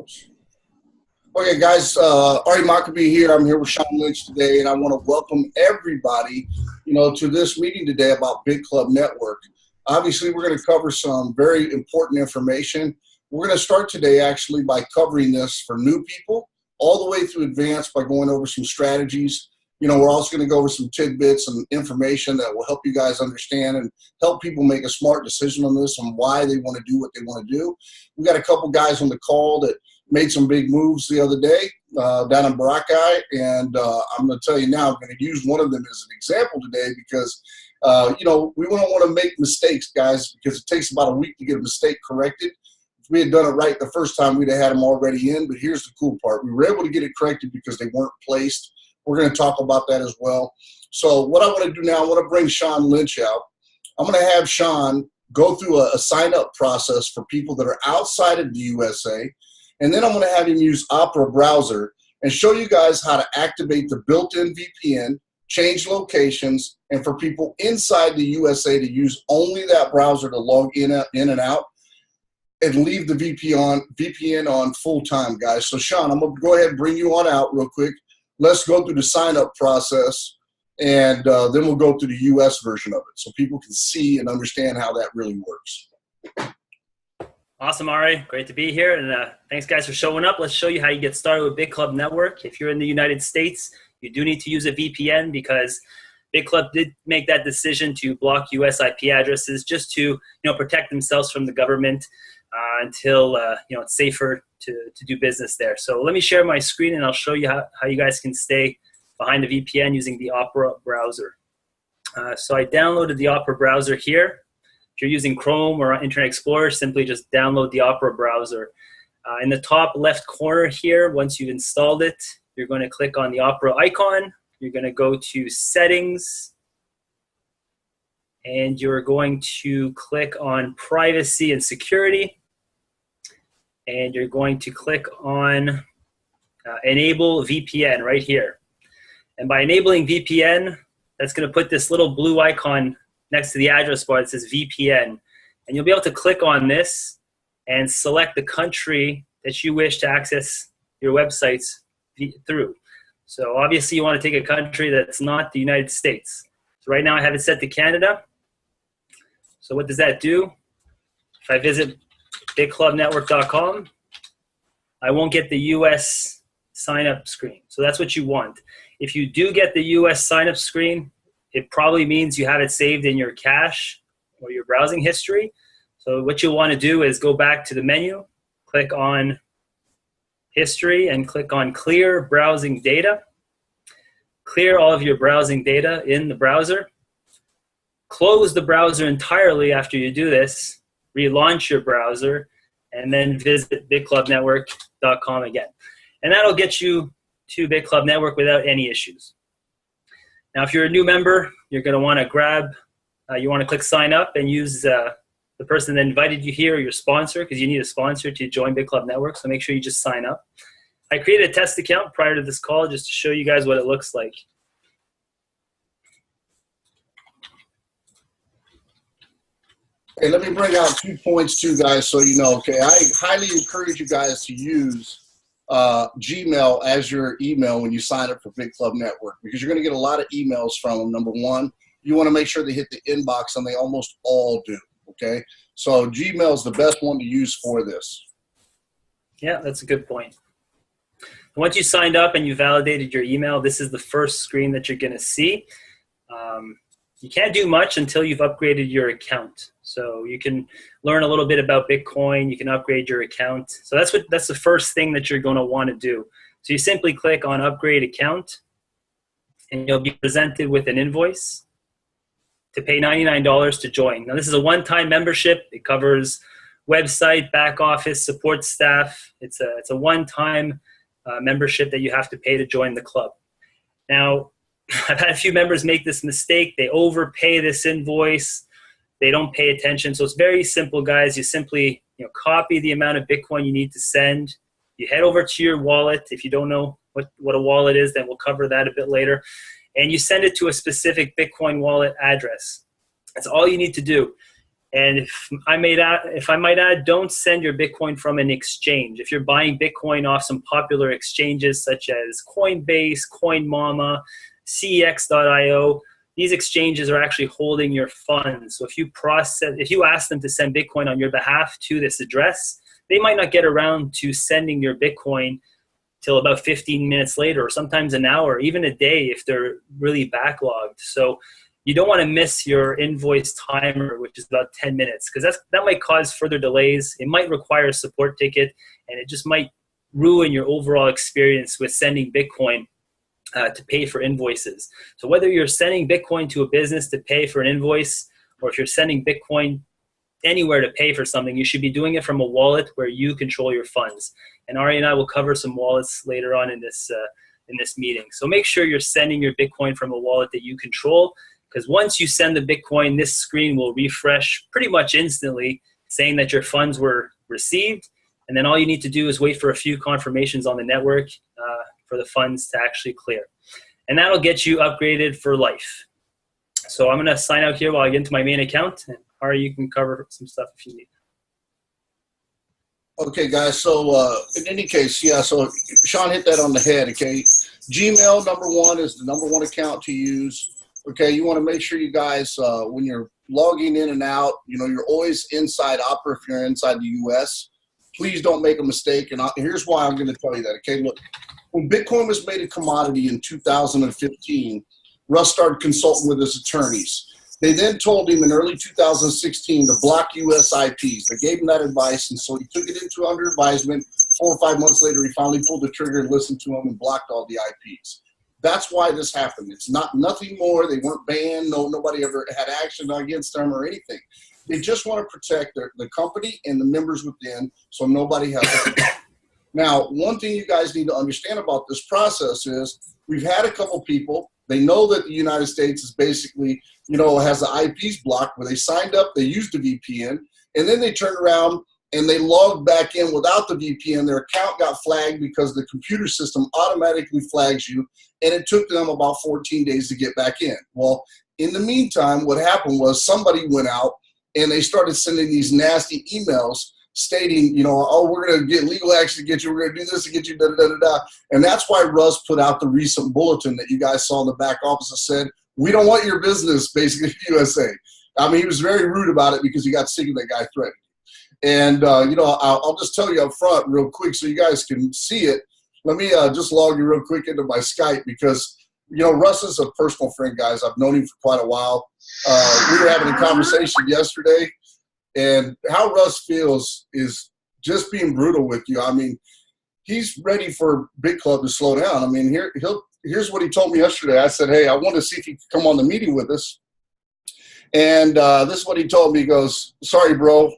goes. Okay, guys, Ari Maccabee here. I'm here with Sean Lynch today, and I want to welcome everybody, to this meeting today about Bitclub Network. Obviously, we're going to cover some very important information. We're going to start today actually by covering this for new people all the way through advanced by going over some strategies. We're also going to go over some tidbits and information that will help you guys understand and help people make a smart decision on this and why they want to do what they want to do. We got a couple guys on the call that made some big moves the other day down in Boracay, and I'm going to tell you now, I'm going to use one of them as an example today because, we don't want to make mistakes, guys, because it takes about a week to get a mistake corrected. If we had done it right the first time, we'd have had them already in, but here's the cool part. We were able to get it corrected because they weren't placed. We're going to talk about that as well. So what I want to do now, I want to bring Sean Lynch out. I'm going to have Sean go through a sign-up process for people that are outside of the USA. And then I'm going to have him use Opera browser and show you guys how to activate the built-in VPN, change locations, and for people inside the USA to use only that browser to log in and out and leave the VPN on full time, guys. So Sean, I'm going to go ahead and bring you on out real quick. Let's go through the sign-up process, and then we'll go through the US version of it so people can see and understand how that really works. Awesome, Ari. Great to be here. And thanks, guys, for showing up. Let's show you how you get started with Bitclub Network. If you're in the United States, you do need to use a VPN because Bitclub did make that decision to block US IP addresses just to protect themselves from the government until it's safer to do business there. So let me share my screen, and I'll show you how you guys can stay behind the VPN using the Opera browser. So I downloaded the Opera browser here. If you're using Chrome or Internet Explorer, simply just download the Opera browser. In the top left corner here, once you've installed it, you're going to click on the Opera icon. You're going to go to Settings, and you're going to click on Privacy and Security, and you're going to click on Enable VPN right here. And by enabling VPN, that's going to put this little blue icon next to the address bar that says VPN. And you'll be able to click on this and select the country that you wish to access your websites through. So obviously you want to take a country that's not the United States. So right now I have it set to Canada. So what does that do? If I visit bitclubnetwork.com, I won't get the US sign-up screen. So that's what you want. If you do get the US sign-up screen, it probably means you have it saved in your cache or your browsing history. So what you'll want to do is go back to the menu, click on History, and click on Clear Browsing Data. Clear all of your browsing data in the browser. Close the browser entirely after you do this, relaunch your browser, and then visit bitclubnetwork.com again. And that'll get you to Bitclub Network without any issues. Now, if you're a new member, you're going to want to you want to click sign up and use the person that invited you here, or your sponsor, because you need a sponsor to join Bitclub Network. So make sure you just sign up. I created a test account prior to this call just to show you guys what it looks like. Hey, let me bring out 2 points too, guys, so you know. Okay, I highly encourage you guys to use Gmail as your email when you sign up for Bitclub Network, because you're going to get a lot of emails from them. Number one, you want to make sure they hit the inbox, and they almost all do. Okay, so Gmail is the best one to use for this. Yeah, that's a good point. Once you signed up and you validated your email, this is the first screen that you're going to see. You can't do much until you've upgraded your account. So you can learn a little bit about Bitcoin. You can upgrade your account. So that's the first thing that you're going to want to do. So you simply click on Upgrade Account, and you'll be presented with an invoice to pay $99 to join. Now, this is a one-time membership. It covers website, back office, support staff. It's a one-time membership that you have to pay to join the club. Now, I've had a few members make this mistake. They overpay this invoice. They don't pay attention. So it's very simple, guys. You simply copy the amount of Bitcoin you need to send. You head over to your wallet. If you don't know what a wallet is, then we'll cover that a bit later. And you send it to a specific Bitcoin wallet address. That's all you need to do. And if I might add, don't send your Bitcoin from an exchange. If you're buying Bitcoin off some popular exchanges such as Coinbase, CoinMama, CX.io, these exchanges are actually holding your funds. So if you ask them to send Bitcoin on your behalf to this address, they might not get around to sending your Bitcoin till about 15 minutes later, or sometimes an hour, even a day if they're really backlogged. So you don't want to miss your invoice timer, which is about 10 minutes, because that might cause further delays. It might require a support ticket, and it just might ruin your overall experience with sending Bitcoin to pay for invoices. So whether you're sending Bitcoin to a business to pay for an invoice, or if you're sending Bitcoin anywhere to pay for something, you should be doing it from a wallet where you control your funds. And Ari and I will cover some wallets later on in this meeting. So make sure you're sending your Bitcoin from a wallet that you control, because once you send the Bitcoin, this screen will refresh pretty much instantly saying that your funds were received. And then all you need to do is wait for a few confirmations on the network for the funds to actually clear. And that'll get you upgraded for life. So I'm going to sign out here while I get into my main account. And Ari, you can cover some stuff if you need. Okay, guys. So in any case, yeah, so Sean hit that on the head, okay? Gmail, number one, is the number one account to use. Okay, you want to make sure you guys, when you're logging in and out, you're always inside Opera if you're inside the U.S. Please don't make a mistake. And here's why I'm going to tell you that, okay? Look, when Bitcoin was made a commodity in 2015, Russ started consulting with his attorneys. They then told him in early 2016 to block U.S. IPs. They gave him that advice, and so he took it into under advisement. 4 or 5 months later, he finally pulled the trigger and listened to him and blocked all the IPs. That's why this happened. It's nothing more. They weren't banned. Nobody ever had action against them or anything. They just want to protect the company and the members within, so nobody has to. Now, one thing you guys need to understand about this process is we've had a couple people. They know that the United States is basically, has the IPs blocked where they signed up, they used a VPN, and then they turned around and they logged back in without the VPN. Their account got flagged because the computer system automatically flags you, and it took them about 14 days to get back in. Well, in the meantime, what happened was somebody went out and they started sending these nasty emails stating, oh, we're going to get legal action to get you, we're going to do this to get you, da-da-da-da-da. And that's why Russ put out the recent bulletin that you guys saw in the back office that said, we don't want your business, basically, USA. I mean, he was very rude about it because he got sick of that guy threatening. And, I'll just tell you up front real quick so you guys can see it. Let me just log you real quick into my Skype because, Russ is a personal friend, guys. I've known him for quite a while. We were having a conversation yesterday, and how Russ feels is just being brutal with you. I mean, he's ready for Bitclub to slow down. I mean, here's what he told me yesterday. I said, hey, I want to see if he could come on the meeting with us. And this is what he told me. He goes, sorry, bro.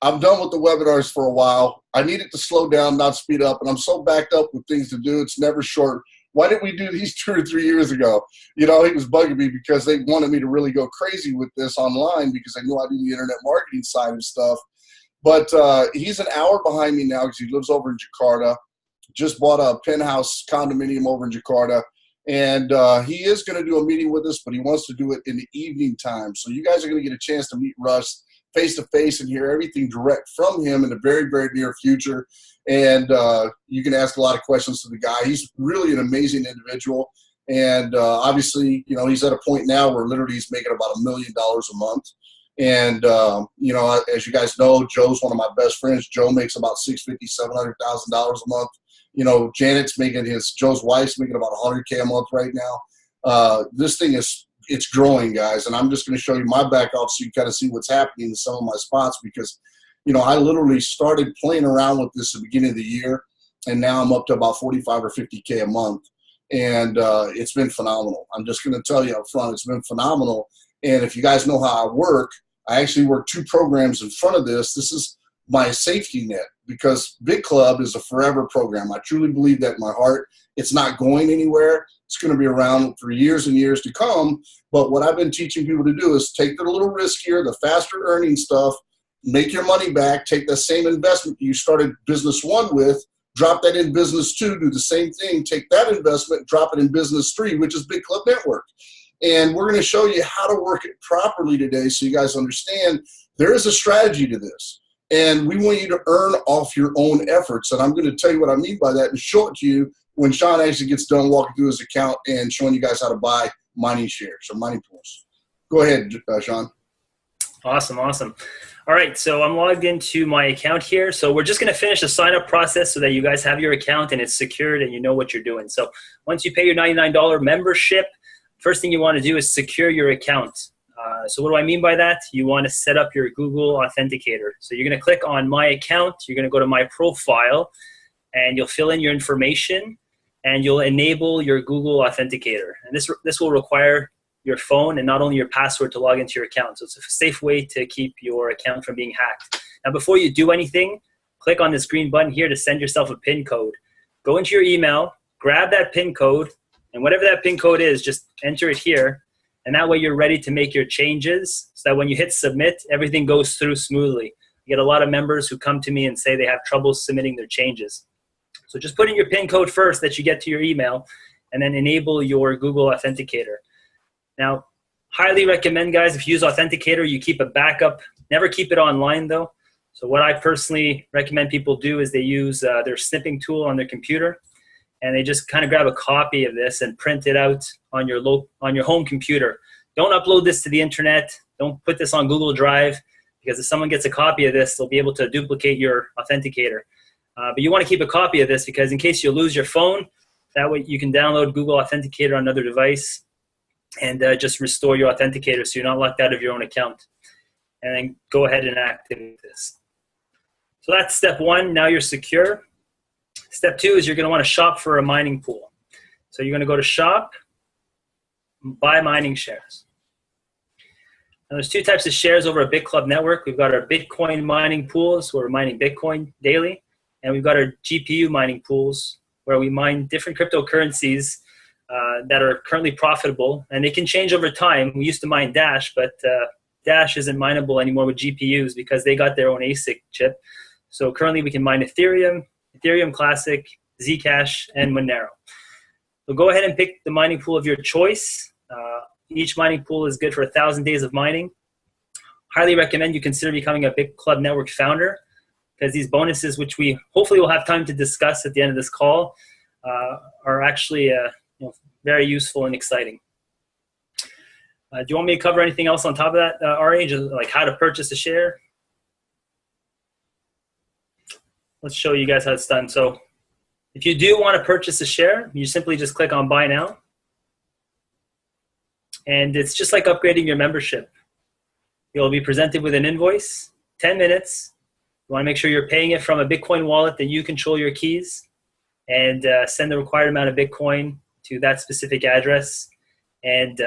I'm done with the webinars for a while. I need it to slow down, not speed up. And I'm so backed up with things to do. It's never short. Why didn't we do these 2 or 3 years ago? He was bugging me because they wanted me to really go crazy with this online because they knew I do the internet marketing side of stuff. But he's an hour behind me now because he lives over in Jakarta. Just bought a penthouse condominium over in Jakarta. And he is going to do a meeting with us, but he wants to do it in the evening time. So you guys are going to get a chance to meet Russ face-to-face and hear everything direct from him in the very, very near future. And you can ask a lot of questions to the guy. He's really an amazing individual. And obviously, he's at a point now where literally he's making about $1 million a month. And, as you guys know, Joe's one of my best friends. Joe makes about $650,000, $700,000 a month. Joe's wife's making about $100K a month right now. This thing it's growing, guys. And I'm just going to show you my back off so you kind of see what's happening in some of my spots because, I literally started playing around with this at the beginning of the year, and now I'm up to about 45 or 50K a month. And it's been phenomenal. I'm just going to tell you up front, it's been phenomenal. And if you guys know how I work, I actually work 2 programs in front of this. This is my safety net because Bitclub is a forever program. I truly believe that in my heart. It's not going anywhere. It's going to be around for years and years to come. But what I've been teaching people to do is take the little riskier, the faster earning stuff, make your money back, take the same investment you started business 1 with, drop that in business 2, do the same thing, take that investment, drop it in business 3, which is Bitclub Network. And we're going to show you how to work it properly today so you guys understand There is a strategy to this, and we want you to earn off your own efforts. And I'm going to tell you what I mean by that and show it to you when Sean actually gets done walking through his account and showing you guys how to buy mining shares or mining pools. Go ahead, Sean. Awesome. All right, so I'm logged into my account here. So we're just going to finish the sign-up process so that you guys have your account and it's secured and you know what you're doing. So once you pay your $99 membership, first thing you want to do is secure your account. So what do I mean by that? You want to set up your Google Authenticator. So you're going to click on My Account. You're going to go to My Profile, and you'll fill in your information, and you'll enable your Google Authenticator. And this will require your phone and not only your password to log into your account. So it's a safe way to keep your account from being hacked. Now, before you do anything, click on this green button here to send yourself a PIN code. Go into your email, grab that PIN code, and whatever that PIN code is, just enter it here. And that way you're ready to make your changes so that when you hit submit, everything goes through smoothly. You get a lot of members who come to me and say they have trouble submitting their changes. So just put in your PIN code first that you get to your email, and then enable your Google Authenticator. Now, highly recommend, guys, if you use Authenticator, you keep a backup. Never keep it online, though. So what I personally recommend people do is they use their snipping tool on their computer, and they just kind of grab a copy of this and print it out on your home computer. Don't upload this to the internet. Don't put this on Google Drive, because if someone gets a copy of this, they'll be able to duplicate your Authenticator. But you want to keep a copy of this because in case you lose your phone, that way you can download Google Authenticator on another device and just restore your Authenticator so you're not locked out of your own account. And then go ahead and activate this. So that's step one. Now you're secure. Step two is you're going to want to shop for a mining pool. So you're going to go to shop, buy mining shares. Now there's two types of shares over at Bitclub network. We've got our Bitcoin mining pools where we're mining Bitcoin daily. And we've got our GPU mining pools where we mine different cryptocurrencies that are currently profitable, and they can change over time. We used to mine Dash, but Dash isn't mineable anymore with GPUs because they got their own ASIC chip. So currently we can mine Ethereum, Ethereum Classic, Zcash, and Monero. So go ahead and pick the mining pool of your choice. Each mining pool is good for 1,000 days of mining. Highly recommend you consider becoming a Bitclub network founder, because these bonuses, which we hopefully will have time to discuss at the end of this call, are actually very useful and exciting. Do you want me to cover anything else on top of that, Ari, just like how to purchase a share? Let's show you guys how it's done. So if you do want to purchase a share, you simply just click on Buy Now. And it's just like upgrading your membership. You'll be presented with an invoice, 10 minutes. You want to make sure you're paying it from a Bitcoin wallet that you control your keys, and send the required amount of Bitcoin to that specific address, and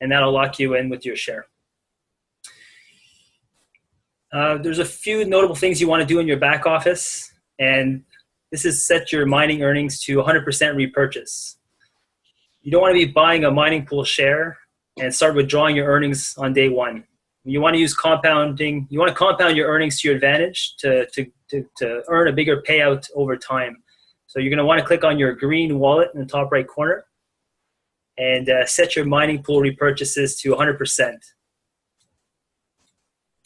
that'll lock you in with your share. There's a few notable things you want to do in your back office, and this is set your mining earnings to 100% repurchase. You don't want to be buying a mining pool share and start withdrawing your earnings on day one. You want to use compounding. You want to compound your earnings to your advantage to earn a bigger payout over time. So you're going to want to click on your green wallet in the top right corner and set your mining pool repurchases to 100%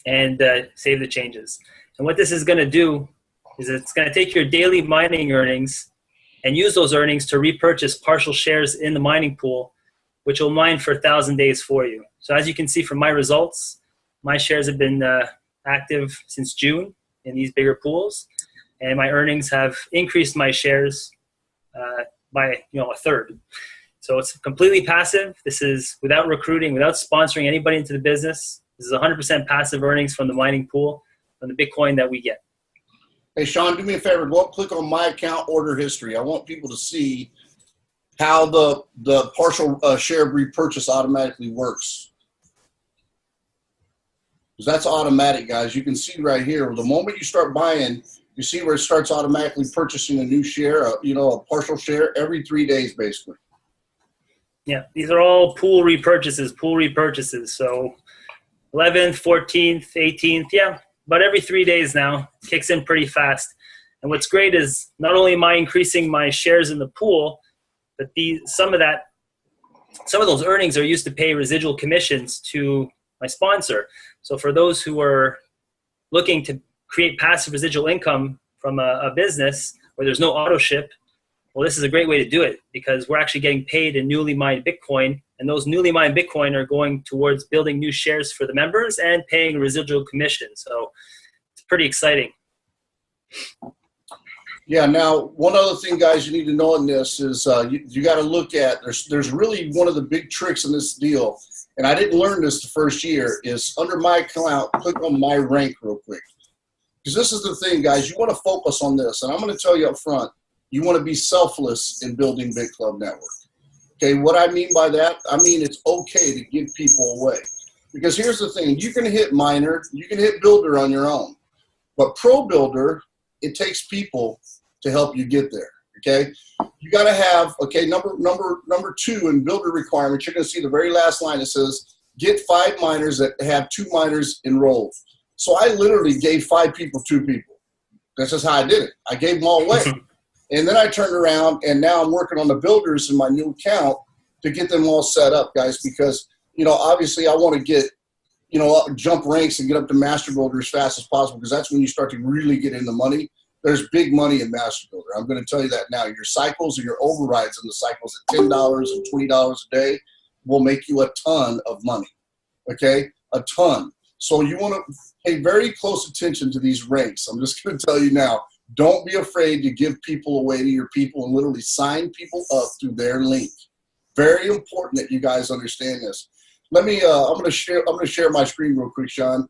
and save the changes. And what this is going to do is it's going to take your daily mining earnings and use those earnings to repurchase partial shares in the mining pool, which will mine for 1,000 days for you. So as you can see from my results, my shares have been active since June in these bigger pools, and my earnings have increased my shares by a third. So it's completely passive. This is without recruiting, without sponsoring anybody into the business. This is 100% passive earnings from the mining pool, from the Bitcoin that we get. Hey, Sean, do me a favor. Go up, click on My Account Order History. I want people to see how the partial share repurchase automatically works. Because that's automatic, guys. You can see right here, the moment you start buying, you see where it starts automatically purchasing a new share, a partial share every 3 days, basically. Yeah, these are all pool repurchases. So 11th, 14th, 18th, yeah, but every 3 days now. It kicks in pretty fast. And what's great is not only am I increasing my shares in the pool, but some of those earnings are used to pay residual commissions to my sponsor. So for those who are looking to create passive residual income from a business where there's no auto ship, well, this is a great way to do it because we're actually getting paid in newly mined Bitcoin, and those newly mined Bitcoin are going towards building new shares for the members and paying a residual commission. So it's pretty exciting. Yeah. Now, one other thing, guys, you need to know in this is you got to look at there's really one of the big tricks in this deal, and I didn't learn this the first year, is under my account, click on my rank real quick. Because this is the thing, guys, you want to focus on this. And I'm going to tell you up front, you want to be selfless in building Bitclub Network. Okay, what I mean by that, I mean it's okay to give people away. Because here's the thing, you can hit miner, you can hit builder on your own. But pro builder, it takes people to help you get there, okay? You got to have, okay, number 2 in builder requirements, you're going to see the very last line that says, get 5 miners that have 2 miners enrolled. So I literally gave 5 people 2 people. That's just how I did it. I gave them all away. And then I turned around, and now I'm working on the builders in my new account to get them all set up, guys, because, you know, obviously I want to get, you know, jump ranks and get up to master builder as fast as possible because that's when you start to really get in the money. There's big money in master builder. I'm going to tell you that now. Your cycles or your overrides in the cycles at $10 and $20 a day will make you a ton of money, okay? A ton. So you want to pay very close attention to these ranks. I'm just going to tell you now, don't be afraid to give people away to your people and literally sign people up through their link. Very important that you guys understand this. Let me, I'm going to share my screen real quick, Sean,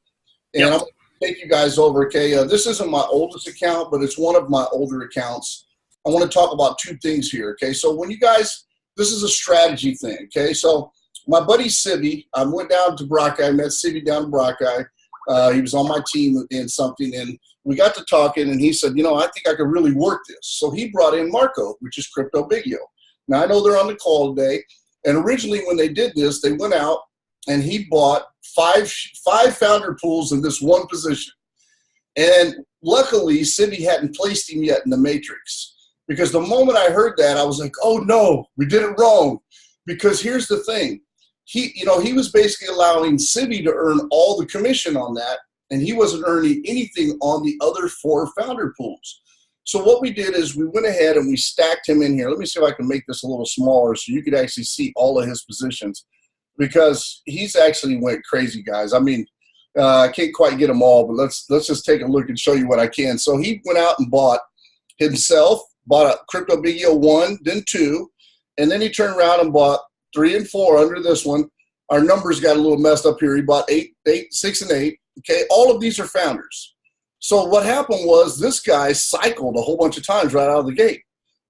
and I'm going to take you guys over. Okay, this isn't my oldest account, but it's one of my older accounts. I want to talk about 2 things here. Okay, so when you guys, this is a strategy thing. Okay, so my buddy Sibby, I went down to Brockeye, I met Sibby down in Brockeye. He was on my team in something, and we got to talking, and he said, you know, I think I could really work this. So he brought in Marco, which is Crypto Bigio. Now, I know they're on the call today, and originally when they did this, they went out, and he bought five founder pools in this one position. And luckily, Sibby hadn't placed him yet in the matrix, because the moment I heard that, I was like, oh, no, we did it wrong. Because here's the thing. He was basically allowing Sibby to earn all the commission on that, and he wasn't earning anything on the other 4 founder pools. So what we did is we went ahead and we stacked him in here. Let me see if I can make this a little smaller so you could actually see all of his positions, because he's actually went crazy, guys. I mean, I can't quite get them all, but let's just take a look and show you what I can. So he went out and bought himself, bought a Crypto Bigio 1, then 2, and then he turned around and bought 3 and 4 under this one. Our numbers got a little messed up here. He bought 6 and 8. Okay, all of these are founders. So what happened was this guy cycled a whole bunch of times right out of the gate.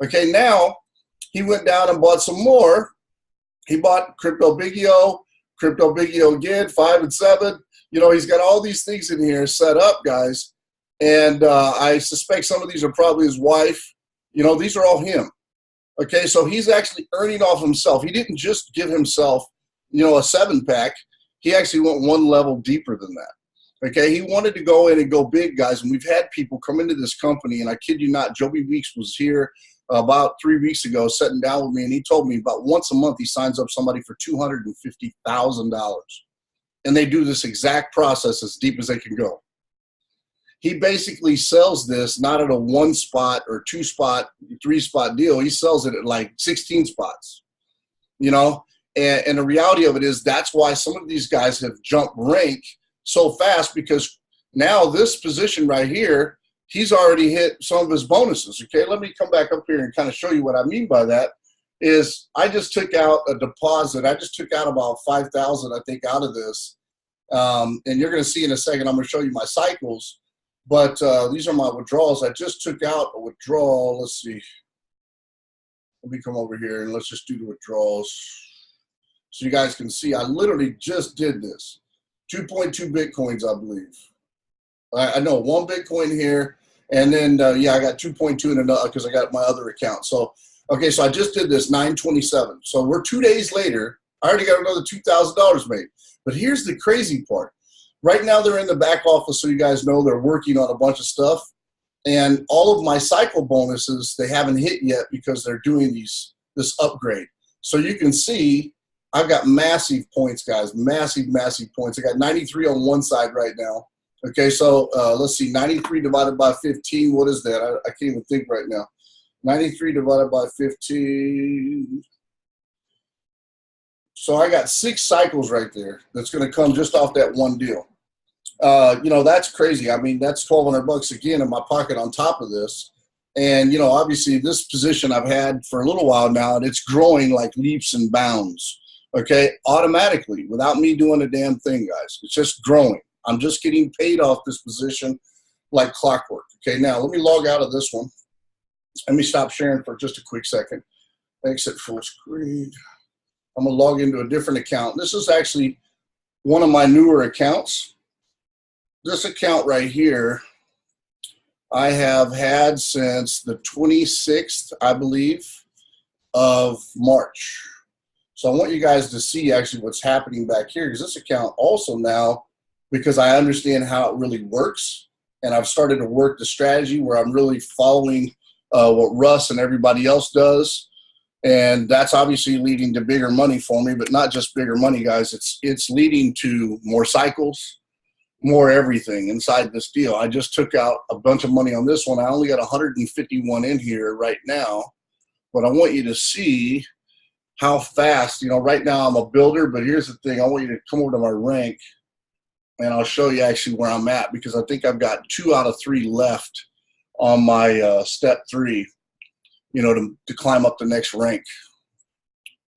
Okay, now he went down and bought some more. He bought Crypto Bigio again, 5 and 7. You know, he's got all these things in here set up, guys. And I suspect some of these are probably his wife. You know, these are all him. Okay, so he's actually earning off himself. He didn't just give himself, you know, a 7-pack. He actually went one level deeper than that. Okay, he wanted to go in and go big, guys, and we've had people come into this company, and I kid you not, Joby Weeks was here about 3 weeks ago sitting down with me, and he told me about once a month he signs up somebody for $250,000, and they do this exact process as deep as they can go. He basically sells this not at a 1-spot or 2-spot, 3-spot deal. He sells it at like 16 spots, you know, and the reality of it is that's why some of these guys have jumped rank so fast, because now this position right here, he's already hit some of his bonuses. Okay, let me come back up here and kind of show you what I mean by that. Is I just took out a deposit. I just took out about 5,000, I think, out of this. And you're going to see in a second, I'm going to show you my cycles. But these are my withdrawals. I just took out a withdrawal. Let's see. Let me come over here and let's just do the withdrawals so you guys can see. I literally just did this. 2.2 Bitcoins, I believe. I know 1 Bitcoin here, and then yeah, I got 2.2 in another because I got my other account. So okay, so I just did this 9/27. So we're 2 days later. I already got another $2,000 made. But here's the crazy part. Right now they're in the back office, so you guys know they're working on a bunch of stuff, and all of my cycle bonuses they haven't hit yet because they're doing this upgrade. So you can see I've got massive points, guys, massive, massive points. I got 93 on one side right now. Okay, so let's see, 93 divided by 15, what is that? I can't even think right now. 93 divided by 15. So I got 6 cycles right there that's going to come just off that one deal. You know, that's crazy. I mean, that's $1,200 again in my pocket on top of this. And, you know, obviously this position I've had for a little while now, and it's growing like leaps and bounds, okay, automatically without me doing a damn thing, guys. It's just growing. I'm just getting paid off this position like clockwork. Okay, now let me log out of this one. Let me stop sharing for just a quick second. Exit full screen. I'm going to log into a different account. This is actually one of my newer accounts. This account right here, I have had since the 26th, I believe, of March. So I want you guys to see actually what's happening back here, because this account also now, because I understand how it really works, and I've started to work the strategy where I'm really following what Russ and everybody else does. And that's obviously leading to bigger money for me, but not just bigger money, guys. It's leading to more cycles, more everything inside this deal. I just took out a bunch of money on this one. I only got 151 in here right now, but I want you to see how fast, you know, right now I'm a builder, but here's the thing. I want you to come over to my rank, and I'll show you actually where I'm at, because I think I've got 2 out of 3 left on my step 3, you know, to climb up the next rank.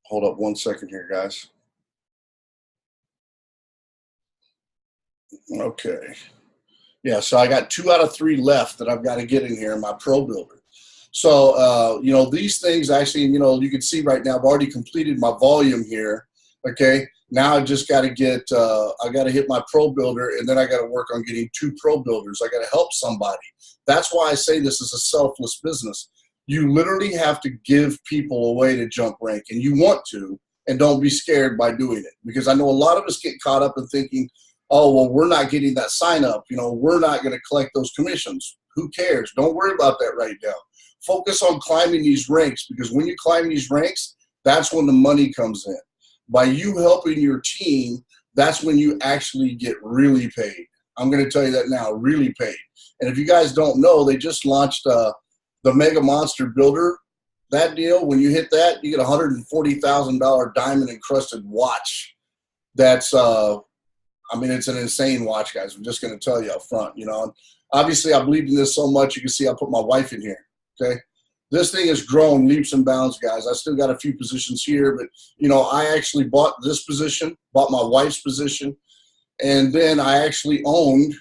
Hold up one second here, guys. Okay. Yeah, so I got 2 out of 3 left that I've got to get in here in my pro builder. So, you know, these things actually, you know, you can see right now I've already completed my volume here. Okay. Now I just got to get, I got to hit my pro builder, and then I got to work on getting 2 pro builders. I got to help somebody. That's why I say this is a selfless business. You literally have to give people a way to jump rank, and you want to, and don't be scared by doing it. Because I know a lot of us get caught up in thinking, oh, well, we're not getting that sign up. You know, we're not going to collect those commissions. Who cares? Don't worry about that right now. Focus on climbing these ranks, because when you climb these ranks, that's when the money comes in. By you helping your team, that's when you actually get really paid. I'm going to tell you that now, really paid. And if you guys don't know, they just launched the Mega Monster Builder. That deal, when you hit that, you get a $140,000 diamond encrusted watch. That's, I mean, it's an insane watch, guys. I'm just going to tell you up front, you know. Obviously, I believe in this so much, you can see I put my wife in here, okay? This thing has grown leaps and bounds, guys. I still got a few positions here, but, you know, I actually bought this position, bought my wife's position, and then I actually owned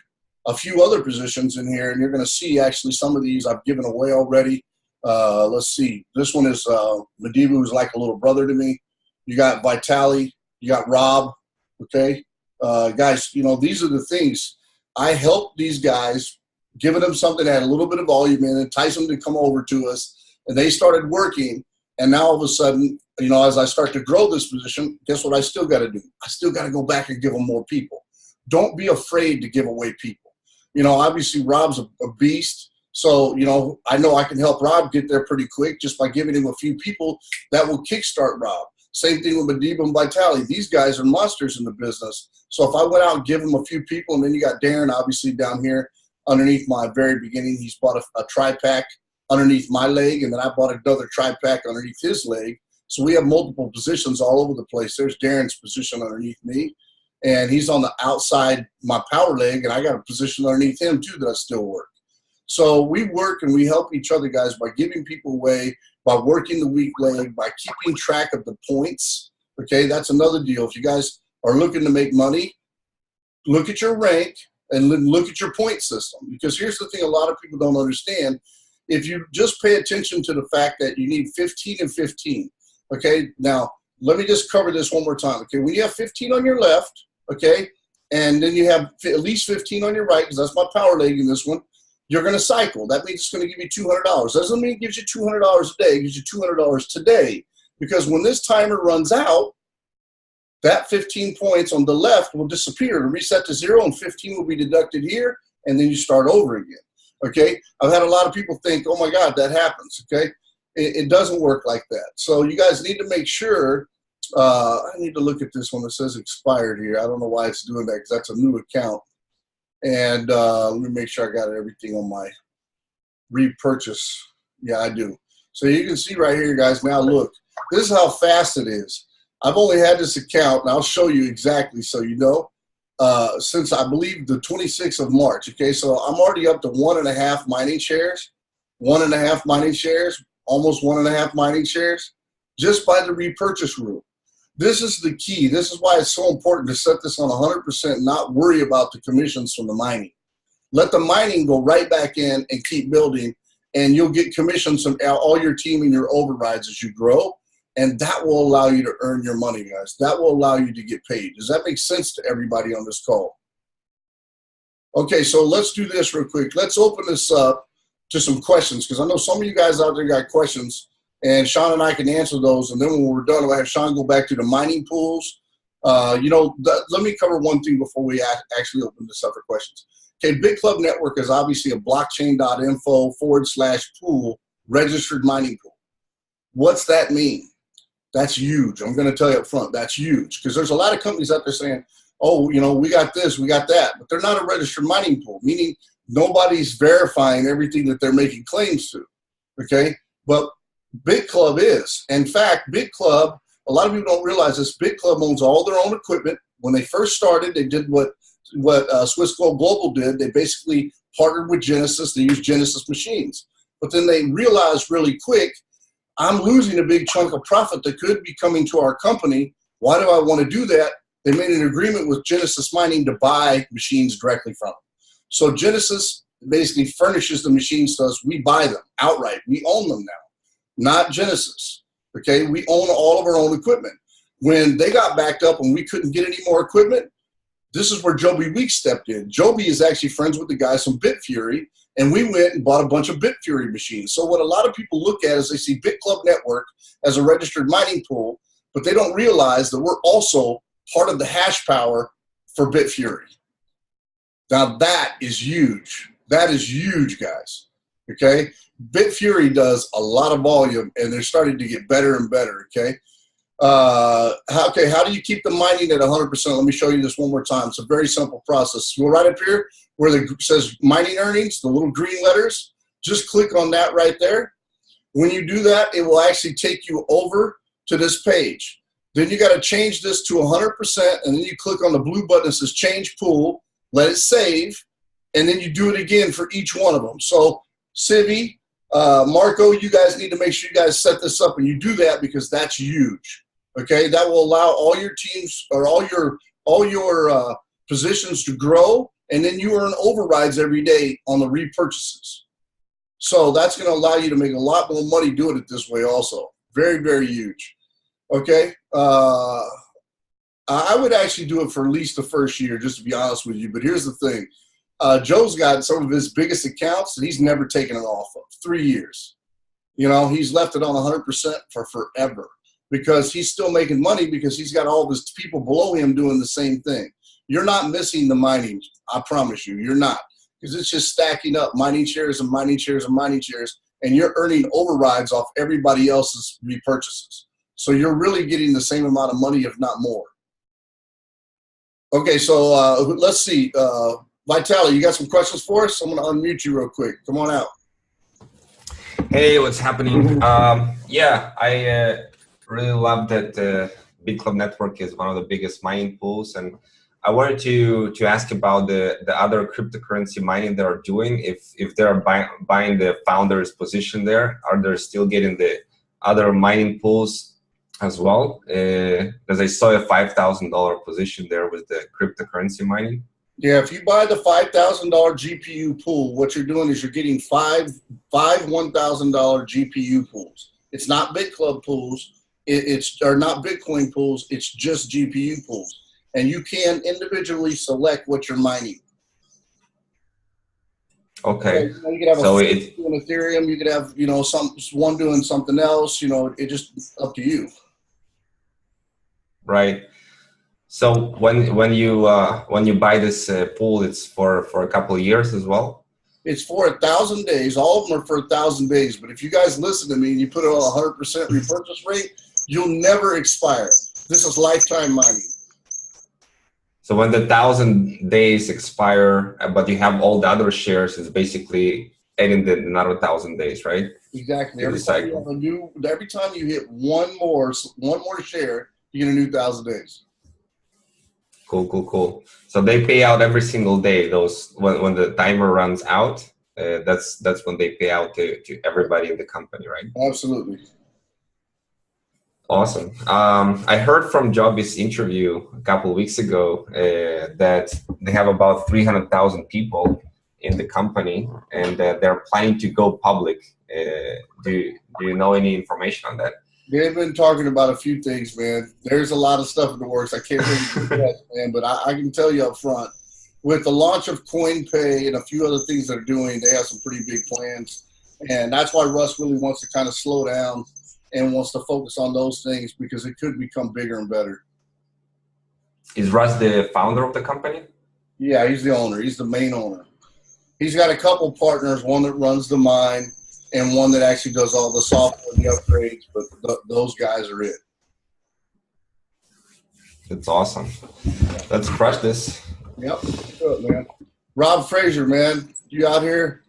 a few other positions in here, and you're going to see actually some of these I've given away already. Let's see. This one is Madiba, who's like a little brother to me. You got Vitali. You got Rob, okay? Guys, you know, these are the things. I helped these guys, giving them something that had a little bit of volume in it, entice them to come over to us, and they started working. And now all of a sudden, you know, as I start to grow this position, guess what I still got to do? I still got to go back and give them more people. Don't be afraid to give away people. You know, obviously Rob's a beast. So, you know I can help Rob get there pretty quick just by giving him a few people that will kickstart Rob. Same thing with Madiba and Vitali. These guys are monsters in the business. So if I went out and give them a few people, and then you got Darren obviously down here underneath my very beginning, he's bought a tri-pack underneath my leg, and then I bought another tri-pack underneath his leg. So we have multiple positions all over the place. There's Darren's position underneath me, and he's on the outside my power leg, and I got a position underneath him too that I still work. So we work and we help each other, guys, by giving people away, by working the weak leg, by keeping track of the points. Okay, that's another deal. If you guys are looking to make money, look at your rank and look at your point system. Because here's the thing a lot of people don't understand. If you just pay attention to the fact that you need 15 and 15, okay? Now, let me just cover this one more time, okay? When you have 15 on your left, okay, and then you have at least 15 on your right, because that's my power leg in this one, you're going to cycle. That means it's going to give you $200. Doesn't mean it gives you $200 a day. It gives you $200 today. Because when this timer runs out, that 15 points on the left will disappear. It'll reset to 0, and 15 will be deducted here, and then you start over again. Okay? I've had a lot of people think, oh, my God, that happens. Okay? It doesn't work like that. So you guys need to make sure I need to look at this one that says expired here. I don't know why it's doing that because that's a new account. And let me make sure I got everything on my repurchase. Yeah, I do. So you can see right here, guys. Now look, this is how fast it is. I've only had this account, and I'll show you exactly so you know, since I believe the 26th of March. Okay, so I'm already up to 1.5 mining shares, 1.5 mining shares, almost 1.5 mining shares, just by the repurchase rule. This is the key. This is why it's so important to set this on 100%, not worry about the commissions from the mining. Let the mining go right back in and keep building, and you'll get commissions from all your team and your overrides as you grow, and that will allow you to earn your money, guys. That will allow you to get paid. Does that make sense to everybody on this call? Okay, so let's do this real quick. Let's open this up to some questions, because I know some of you guys out there got questions, and Sean and I can answer those, and then when we're done, I'll have Sean go back to the mining pools. Let me cover one thing before we actually open this up for questions. Okay, Bitclub Network is obviously a blockchain.info/pool registered mining pool. What's that mean? That's huge. I'm going to tell you up front, that's huge, because there's a lot of companies out there saying, oh, we got this, we got that, but they're not a registered mining pool, meaning nobody's verifying everything that they're making claims to, okay? But Bitclub is. In fact, Bitclub, a lot of people don't realize this, Bitclub owns all their own equipment. When they first started, they did what Swiss Gold Global did. They basically partnered with Genesis. They used Genesis machines. But then they realized really quick, I'm losing a big chunk of profit that could be coming to our company. Why do I want to do that? They made an agreement with Genesis Mining to buy machines directly from them. So Genesis basically furnishes the machines to us. We buy them outright. We own them now, not Genesis. Okay, we own all of our own equipment. When they got backed up and we couldn't get any more equipment, this is where Joby Weeks stepped in. Joby is actually friends with the guys from BitFury, and we went and bought a bunch of BitFury machines. So what a lot of people look at is they see Bitclub Network as a registered mining pool, but they don't realize that we're also part of the hash power for BitFury. Now that is huge. That is huge, guys. Okay? BitFury does a lot of volume, and they're starting to get better and better, okay? How do you keep the mining at 100%? Let me show you this one more time. It's a very simple process. Go right up here where it says mining earnings, the little green letters. Just click on that right there. When you do that, it will actually take you over to this page. Then you got to change this to 100%, and then you click on the blue button that says change pool, let it save, and then you do it again for each one of them. So Civi, Marco, you guys need to make sure you guys set this up, and you do that because that's huge. Okay, that will allow all your teams or all your positions to grow, and then you earn overrides every day on the repurchases. So that's going to allow you to make a lot more money doing it this way also. Very, very huge. Okay, I would actually do it for at least the first year, just to be honest with you. But here's the thing. Joe's got some of his biggest accounts, and he's never taken it off of 3 years. He's left it on 100% for forever because he's still making money because he's got all these people below him doing the same thing. You're not missing the mining. I promise you, you're not, because it's just stacking up mining shares and mining shares and mining shares, and you're earning overrides off everybody else's repurchases. So you're really getting the same amount of money, if not more. Okay, so let's see. Vitaly, you got some questions for us? I'm going to unmute you real quick. Come on out. Hey, what's happening? Yeah, I really love that Bitclub Network is one of the biggest mining pools, and I wanted to ask about the other cryptocurrency mining they are doing. If they're buying the founder's position there, are they still getting the other mining pools as well? Because I saw a $5,000 position there with the cryptocurrency mining. Yeah, if you buy the $5,000 GPU pool, what you're doing is you're getting five $1,000 GPU pools. It's not Bitclub pools. Or not Bitcoin pools. It's just GPU pools, and you can individually select what you're mining. Okay. You could have doing Ethereum. You could have one doing something else. It just up to you. Right. So when you buy this pool, it's for a couple of years as well? It's for 1,000 days. All of them are for 1,000 days. But if you guys listen to me and you put it on 100% repurchase rate, you'll never expire. This is lifetime mining. So when the 1,000 days expire, but you have all the other shares, it's basically adding another 1,000 days, right? Exactly. Every time you hit one more share, you get a new 1,000 days. Cool. So they pay out every single day. Those when the timer runs out, that's when they pay out to everybody in the company, right? Absolutely. Awesome. I heard from Joby's interview a couple of weeks ago that they have about 300,000 people in the company, and they're planning to go public. Do you know any information on that? They've been talking about a few things, man. There's a lot of stuff in the works. I can't really guess, man, but I can tell you up front, with the launch of CoinPay and a few other things they're doing, they have some pretty big plans. And that's why Russ really wants to kind of slow down and wants to focus on those things because it could become bigger and better. Is Russ the founder of the company? Yeah, he's the owner. He's the main owner. He's got a couple partners, one that runs the mine and one that actually does all the software and the upgrades, but those guys are it. It's awesome. Let's crush this. Yep, good, man. Rob Frazier, man, you out here?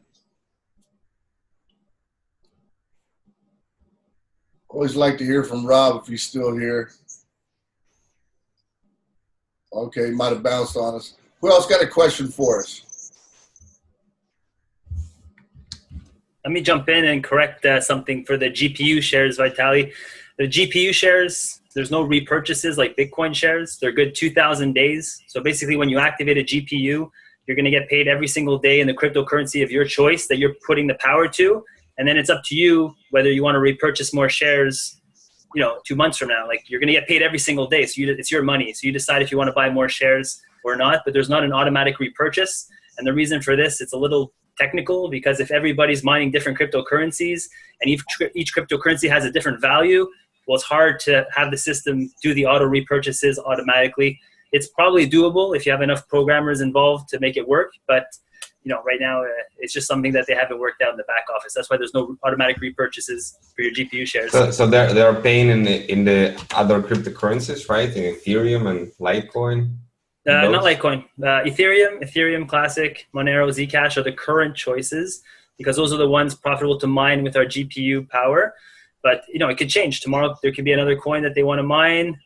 Always like to hear from Rob if he's still here. Okay, might have bounced on us. Who else got a question for us? Let me jump in and correct something for the GPU shares, Vitali. The GPU shares, there's no repurchases like Bitcoin shares. They're good 2,000 days. So basically when you activate a GPU, you're going to get paid every single day in the cryptocurrency of your choice that you're putting the power to. And then it's up to you whether you want to repurchase more shares, 2 months from now. Like, you're going to get paid every single day. So it's your money. So you decide if you want to buy more shares or not, but there's not an automatic repurchase. And the reason for this, it's a little technical, because if everybody's mining different cryptocurrencies and each cryptocurrency has a different value, well, it's hard to have the system do the auto repurchases automatically. It's probably doable if you have enough programmers involved to make it work, but right now it's just something that they haven't worked out in the back office. That's why there's no automatic repurchases for your GPU shares. So they're paying in the other cryptocurrencies, right? In Ethereum and Litecoin. Not Litecoin. Ethereum Classic, Monero, Zcash are the current choices because those are the ones profitable to mine with our GPU power. But it could change. Tomorrow there could be another coin that they want to mine.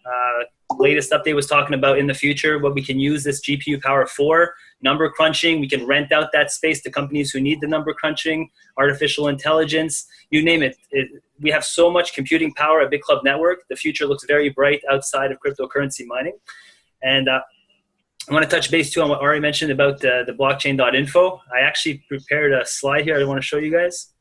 Latest update was talking about in the future what we can use this GPU power for. Number crunching, we can rent out that space to companies who need the number crunching, artificial intelligence, you name it. We have so much computing power at Bitclub Network. The future looks very bright outside of cryptocurrency mining. And I want to touch base too on what Ari mentioned about the blockchain.info. I actually prepared a slide here I want to show you guys.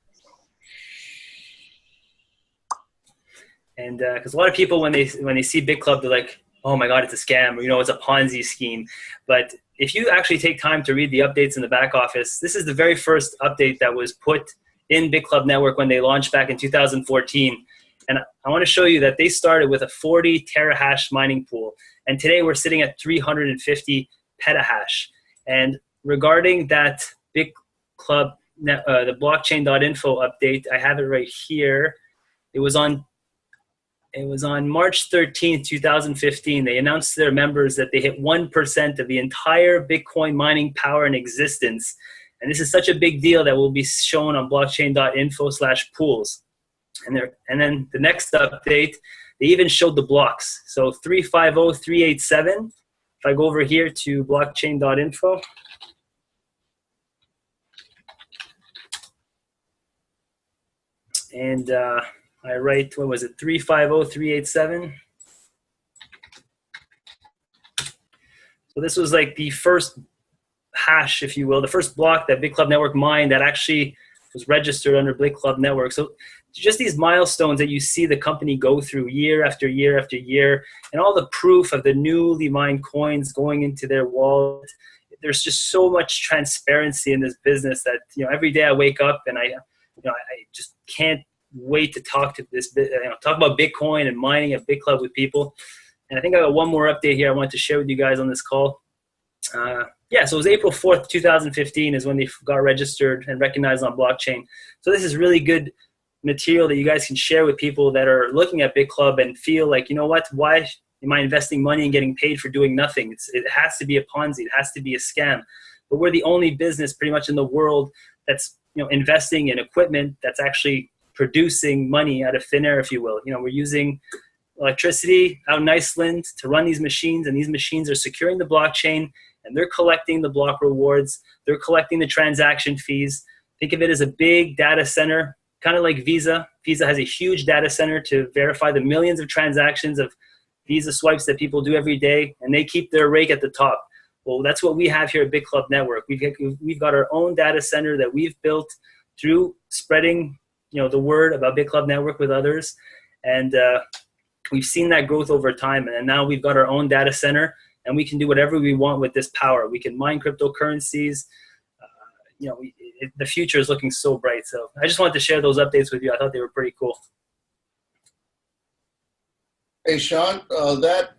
And because a lot of people, when they see Bitclub, they're like, oh my God, it's a scam, or it's a Ponzi scheme. But if you actually take time to read the updates in the back office, this is the very first update that was put in Bitclub Network when they launched back in 2014. And I want to show you that they started with a 40 terahash mining pool. And today we're sitting at 350 petahash. And regarding that Bitclub, the blockchain.info update, I have it right here. It was on March 13th, 2015. They announced to their members that they hit 1% of the entire Bitcoin mining power in existence. And this is such a big deal that will be shown on blockchain.info/pools. And then the next update, they even showed the blocks. So 350387. If I go over here to blockchain.info. And I write, what was it, 350387. So this was like the first hash, if you will, the first block that Bitclub Network mined that actually was registered under Bitclub Network. So just these milestones that you see the company go through year after year after year, and all the proof of the newly mined coins going into their wallet. There's just so much transparency in this business that every day I wake up and I just can't wait to talk to talk about Bitcoin and mining at Bitclub with people. And I think I got one more update here I want to share with you guys on this call. So it was April 4th, 2015 is when they got registered and recognized on blockchain. So this is really good material that you guys can share with people that are looking at Bitclub and feel like, why Am I investing money and getting paid for doing nothing? It has to be a Ponzi. It has to be a scam. But we're the only business pretty much in the world that's, investing in equipment that's actually producing money out of thin air, if you will. We're using electricity out in Iceland to run these machines, and these machines are securing the blockchain, and they're collecting the block rewards. They're collecting the transaction fees. Think of it as a big data center, kind of like Visa. Visa has a huge data center to verify the millions of transactions of Visa swipes that people do every day, and they keep their rake at the top. Well, that's what we have here at Bitclub Network. We've got our own data center that we've built through spreading, the word about Bitclub Network with others, and we've seen that growth over time. And now we've got our own data center, and we can do whatever we want with this power. We can mine cryptocurrencies. The future is looking so bright. So I just wanted to share those updates with you. I thought they were pretty cool. Hey, Sean, that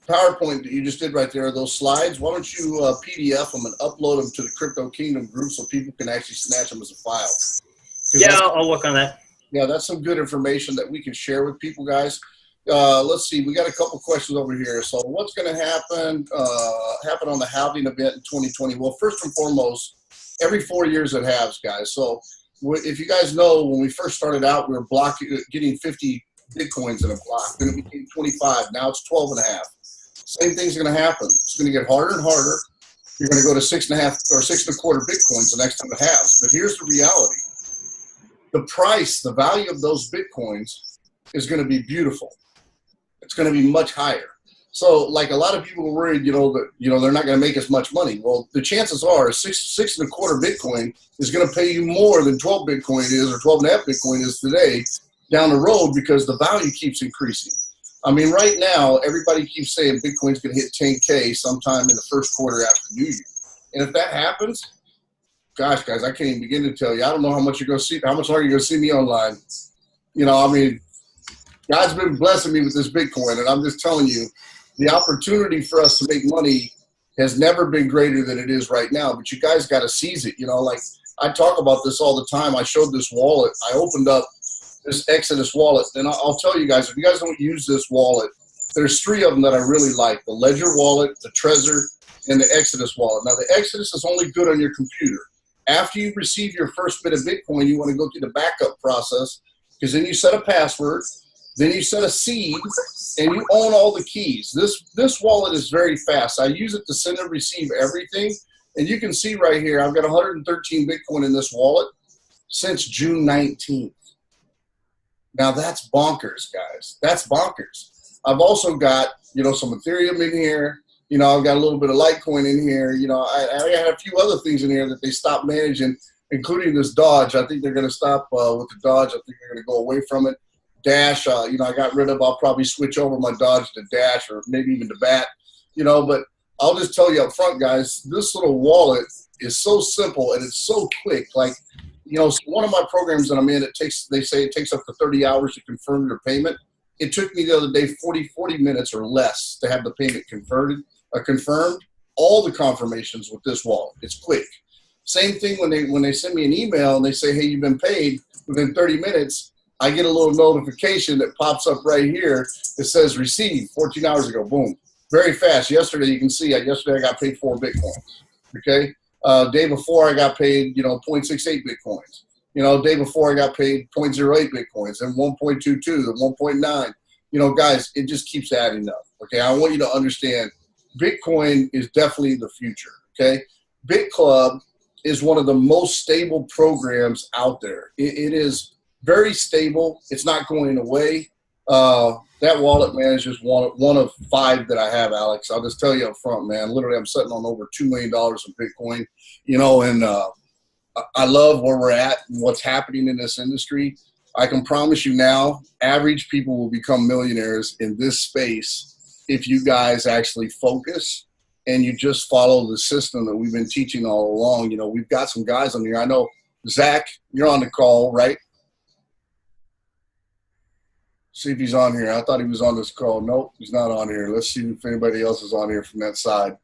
PowerPoint that you just did right there, those slides, why don't you PDF them and upload them to the Crypto Kingdom group so people can actually snatch them as a file? Yeah, I'll work on that. Yeah, that's some good information that we can share with people, guys. Let's see, we got a couple questions over here. So what's going to happen on the halving event in 2020? Well, first and foremost, every 4 years it halves, guys. So if you guys know, when we first started out, we were getting 50 Bitcoins in a block. Then it became 25. Now it's 12 and a half. Same thing's going to happen. It's going to get harder and harder. You're going to go to 6.5 or 6.25 Bitcoins the next time it halves. But here's the reality. The price, the value of those Bitcoins is going to be beautiful. It's going to be much higher. So like a lot of people are worried, that, they're not going to make as much money. Well, the chances are 6.25 Bitcoin is going to pay you more than 12 Bitcoin is, or 12.5 Bitcoin is today down the road, because the value keeps increasing. I mean, right now, everybody keeps saying Bitcoin's going to hit 10K sometime in the first quarter after New Year. And if that happens, gosh, guys, I can't even begin to tell you. I don't know how much you're going to see, how much longer you're going to see me online. God's been blessing me with this Bitcoin, and I'm just telling you, the opportunity for us to make money has never been greater than it is right now. But you guys got to seize it. Like I talk about this all the time. I showed this wallet. I opened up this Exodus wallet, and I'll tell you guys, if you guys don't use this wallet, there's 3 of them that I really like: the Ledger wallet, the Trezor, and the Exodus wallet. Now, the Exodus is only good on your computer. After you receive your first bit of Bitcoin, you want to go through the backup process, because then you set a password, then you set a seed, and you own all the keys. This wallet is very fast. I use it to send and receive everything, and you can see right here, I've got 113 Bitcoin in this wallet since June 19th. Now that's bonkers, guys. That's bonkers. I've also got, some Ethereum in here. I've got a little bit of Litecoin in here. I had a few other things in here that they stopped managing, including this Dodge. I think they're going to stop with the Dodge. I think they're going to go away from it. Dash, I got rid of. I'll probably switch over my Dodge to Dash, or maybe even to BAT. But I'll just tell you up front, guys, this little wallet is so simple and it's so quick. Like, one of my programs that I'm in, they say it takes up to 30 hours to confirm your payment. It took me the other day 40 minutes or less to have the payment confirmed. All the confirmations with this wallet. It's quick. Same thing when they send me an email and they say, hey, you've been paid within 30 minutes. I get a little notification that pops up right here. It says received 14 hours ago. Boom. Very fast. Yesterday, you can see, yesterday I got paid 4 Bitcoins. Okay. Day before I got paid, 0.68 Bitcoins. Day before I got paid 0.08 Bitcoins, and 1.22, then 1.9. Guys, it just keeps adding up. Okay. I want you to understand Bitcoin is definitely the future. Okay. Bitclub is one of the most stable programs out there. It is very stable. It's not going away. That wallet, man, is just one of 5 that I have, Alex. I'll just tell you up front, man. Literally, I'm sitting on over $2 million in Bitcoin, and I love where we're at and what's happening in this industry. I can promise you now, average people will become millionaires in this space if you guys actually focus and you just follow the system that we've been teaching all along. We've got some guys on here. I know, Zach, you're on the call, right? See if he's on here. I thought he was on this call. Nope, he's not on here. Let's see if anybody else is on here from that side.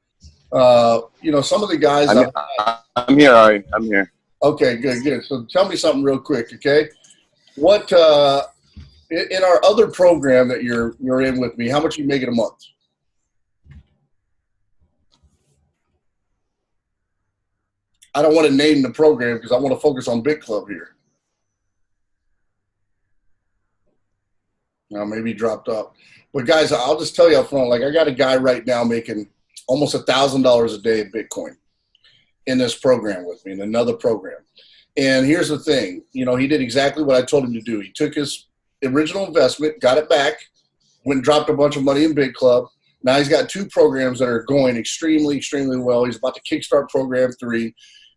Some of the guys. I'm here, Ari. I'm here. Okay, good. So tell me something real quick, okay? What in our other program that you're in with me, how much you make in a month? I don't want to name the program because I want to focus on Bitclub here. Now maybe dropped off. But guys, I'll just tell you up front, like I got a guy right now making almost $1,000 a day in Bitcoin in this program with me, in another program. And here's the thing, you know, he did exactly what I told him to do. He took his original investment, got it back, went and dropped a bunch of money in Bitclub. Now he's got 2 programs that are going extremely, extremely well. He's about to kickstart program 3.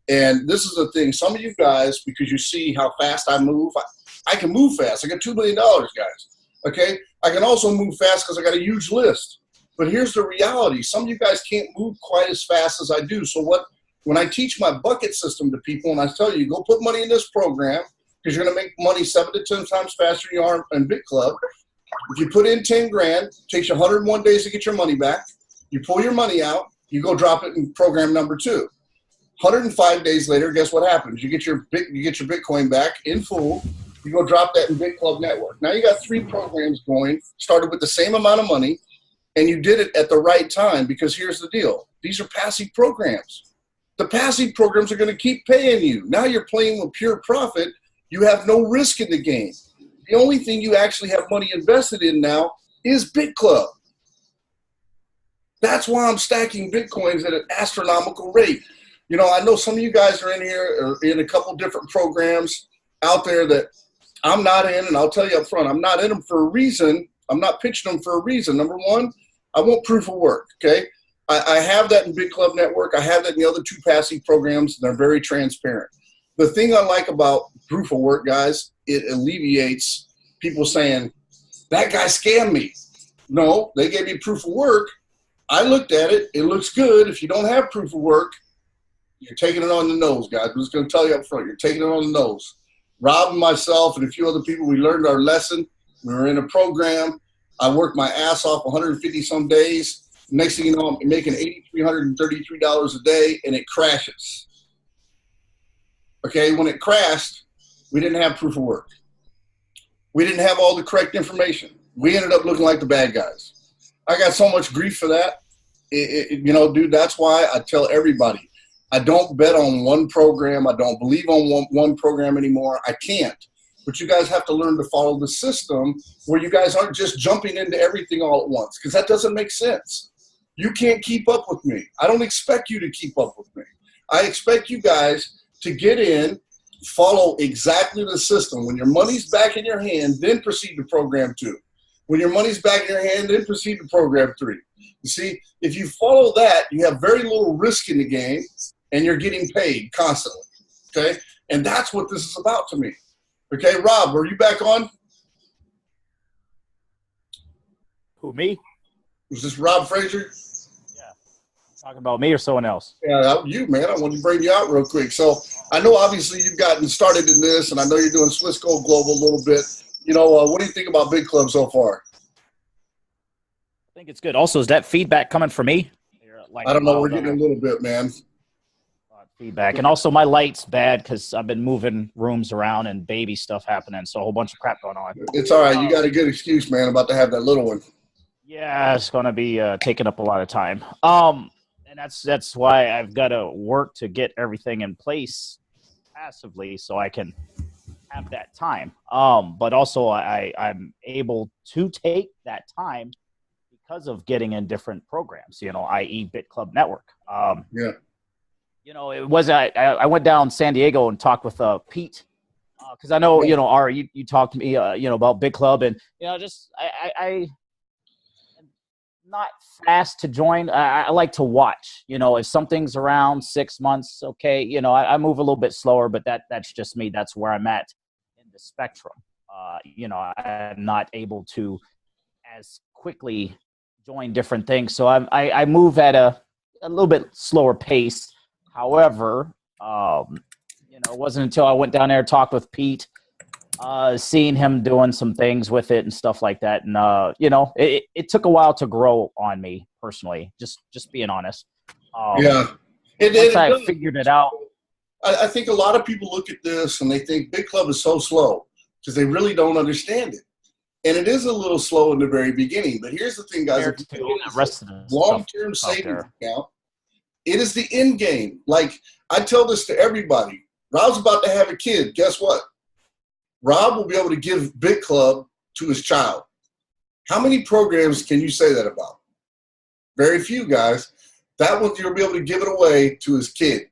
And this is the thing, some of you guys, because you see how fast I move, I can move fast. I got $2 million, guys. Okay? I can also move fast because I got a huge list. But here's the reality. Some of you guys can't move quite as fast as I do. So when I teach my bucket system to people and I tell you, go put money in this program because you're going to make money 7 to 10 times faster than you are in Bitclub. If you put in 10 grand, it takes you 101 days to get your money back. You pull your money out, you go drop it in program number 2. 105 days later, guess what happens? You get your Bitcoin back in full. You go drop that in Bitclub Network. Now you got 3 programs going, started with the same amount of money, and you did it at the right time because here's the deal. These are passive programs. The passive programs are going to keep paying you. Now you're playing with pure profit. You have no risk in the game. The only thing you actually have money invested in now is Bitclub. That's why I'm stacking Bitcoins at an astronomical rate. You know, I know some of you guys are in here or in a couple different programs out there that I'm not in, and I'll tell you up front, I'm not in them for a reason. I'm not pitching them for a reason. Number one, I want proof of work, okay? I have that in Bitclub Network. I have that in the other 2 passive programs. They're very transparent. The thing I like about proof of work, guys, it alleviates people saying, that guy scammed me. No, they gave me proof of work. I looked at it. It looks good. If you don't have proof of work, you're taking it on the nose, guys. I'm just going to tell you up front. You're taking it on the nose. Rob and myself and a few other people, we learned our lesson. We were in a program. I worked my ass off 150 some days. Next thing you know, I'm making $8,333 a day, and it crashes. Okay, when it crashed, we didn't have proof of work. We didn't have all the correct information. We ended up looking like the bad guys. I got so much grief for that. You know, dude, that's why I tell everybody, I don't bet on one program. I don't believe on one program anymore. I can't. But you guys have to learn to follow the system where you guys aren't just jumping into everything all at once, because that doesn't make sense. You can't keep up with me. I don't expect you to keep up with me. I expect you guys to get in, follow exactly the system. When your money's back in your hand, then proceed to program 2. When your money's back in your hand, then proceed to program 3. You see, if you follow that, you have very little risk in the game, and you're getting paid constantly, okay? And that's what this is about to me. Okay, Rob, are you back on? Who, me? Was this Rob Frazier? Yeah. Talking about me or someone else? Yeah, you, man. I wanted to bring you out real quick. So I know obviously you've gotten started in this, and I know you're doing Swiss Gold Global a little bit. You know, what do you think about Bitclub so far? I think it's good. Also, is that feedback coming from me? I don't know. We're getting a little bit, man. Feedback. And also my light's bad because I've been moving rooms around and baby stuff happening, so a whole bunch of crap going on. It's all right. You got a good excuse, man. I'm about to have that little one. Yeah, it's going to be taking up a lot of time. And that's why I've got to work to get everything in place passively so I can have that time. But also I'm able to take that time because of getting in different programs, you know, i.e. Bitclub Network. Yeah. You know, it was I went down San Diego and talked with Pete because I know, you know, Ari, you talked to me, you know, about Bitclub, and, you know, just I am not fast to join. I like to watch, you know, if something's around 6 months, okay, you know, I move a little bit slower, but that's just me. That's where I'm at in the spectrum. You know, I'm not able to as quickly join different things, so I move at a little bit slower pace. However, you know, it wasn't until I went down there and talked with Pete, seeing him doing some things with it and stuff like that. And, you know, it took a while to grow on me personally, just being honest. Yeah. Once I figured it out. I think a lot of people look at this and they think Bitclub is so slow because they really don't understand it. And it is a little slow in the very beginning. But here's the thing, guys. If you The rest of the long-term stuff savings out account, it is the end game. Like, I tell this to everybody. Rob's about to have a kid. Guess what? Rob will be able to give Bitclub to his child. How many programs can you say that about? Very few, guys. That one, you'll be able to give it away to his kid.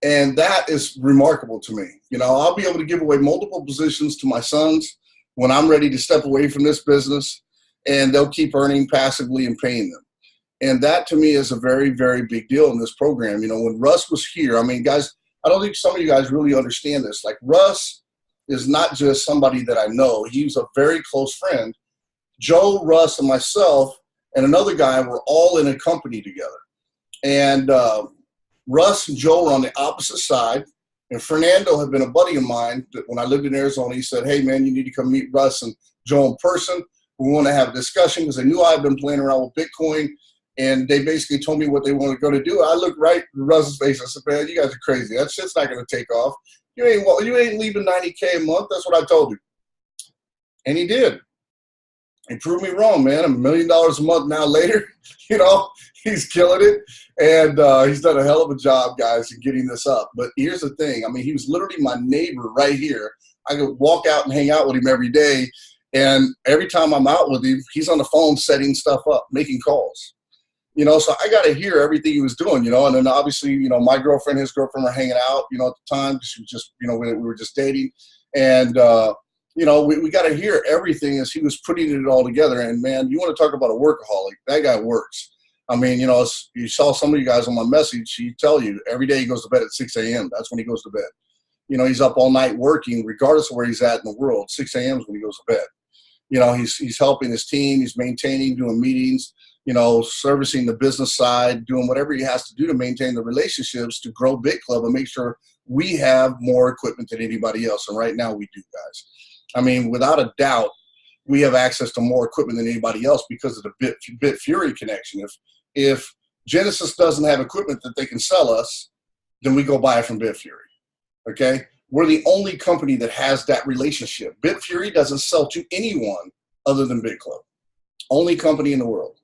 And that is remarkable to me. You know, I'll be able to give away multiple positions to my sons when I'm ready to step away from this business, and they'll keep earning passively and paying them. And that, to me, is a very, very big deal in this program. You know, when Russ was here, I mean, guys, I don't think some of you guys really understand this. Like, Russ is not just somebody that I know. He's a very close friend. Joe, Russ, and myself and another guy were all in a company together. And Russ and Joe were on the opposite side. And Fernando had been a buddy of mine that when I lived in Arizona, he said, hey, man, you need to come meet Russ and Joe in person. We want to have a discussion because they knew I had been playing around with Bitcoin. And they basically told me what they wanted to go to do. I looked right in Russ's face. I said, man, you guys are crazy. That shit's not going to take off. You ain't leaving $90K a month. That's what I told him. And he did. He proved me wrong, man. $1 million a month now later, you know, he's killing it. And he's done a hell of a job, guys, in getting this up. But here's the thing. I mean, he was literally my neighbor right here. I could walk out and hang out with him every day. And every time I'm out with him, he's on the phone setting stuff up, making calls. You know, so I got to hear everything he was doing, you know. And then obviously, you know, my girlfriend, his girlfriend were hanging out, you know, at the time. She was just, you know, we were just dating. And, you know, we got to hear everything as he was putting it all together. And, man, you want to talk about a workaholic. That guy works. I mean, you know, you saw some of you guys on my message. He tell you every day he goes to bed at 6 a.m. That's when he goes to bed. You know, he's up all night working regardless of where he's at in the world. 6 a.m. is when he goes to bed. You know, he's helping his team. He's maintaining, doing meetings, you know, servicing the business side, doing whatever he has to do to maintain the relationships to grow Bitclub and make sure we have more equipment than anybody else. And right now we do, guys. I mean, without a doubt, we have access to more equipment than anybody else because of the Bitfury connection. If Genesis doesn't have equipment that they can sell us, then we go buy it from Bitfury, okay? We're the only company that has that relationship. Bitfury doesn't sell to anyone other than Bitclub. Only company in the world.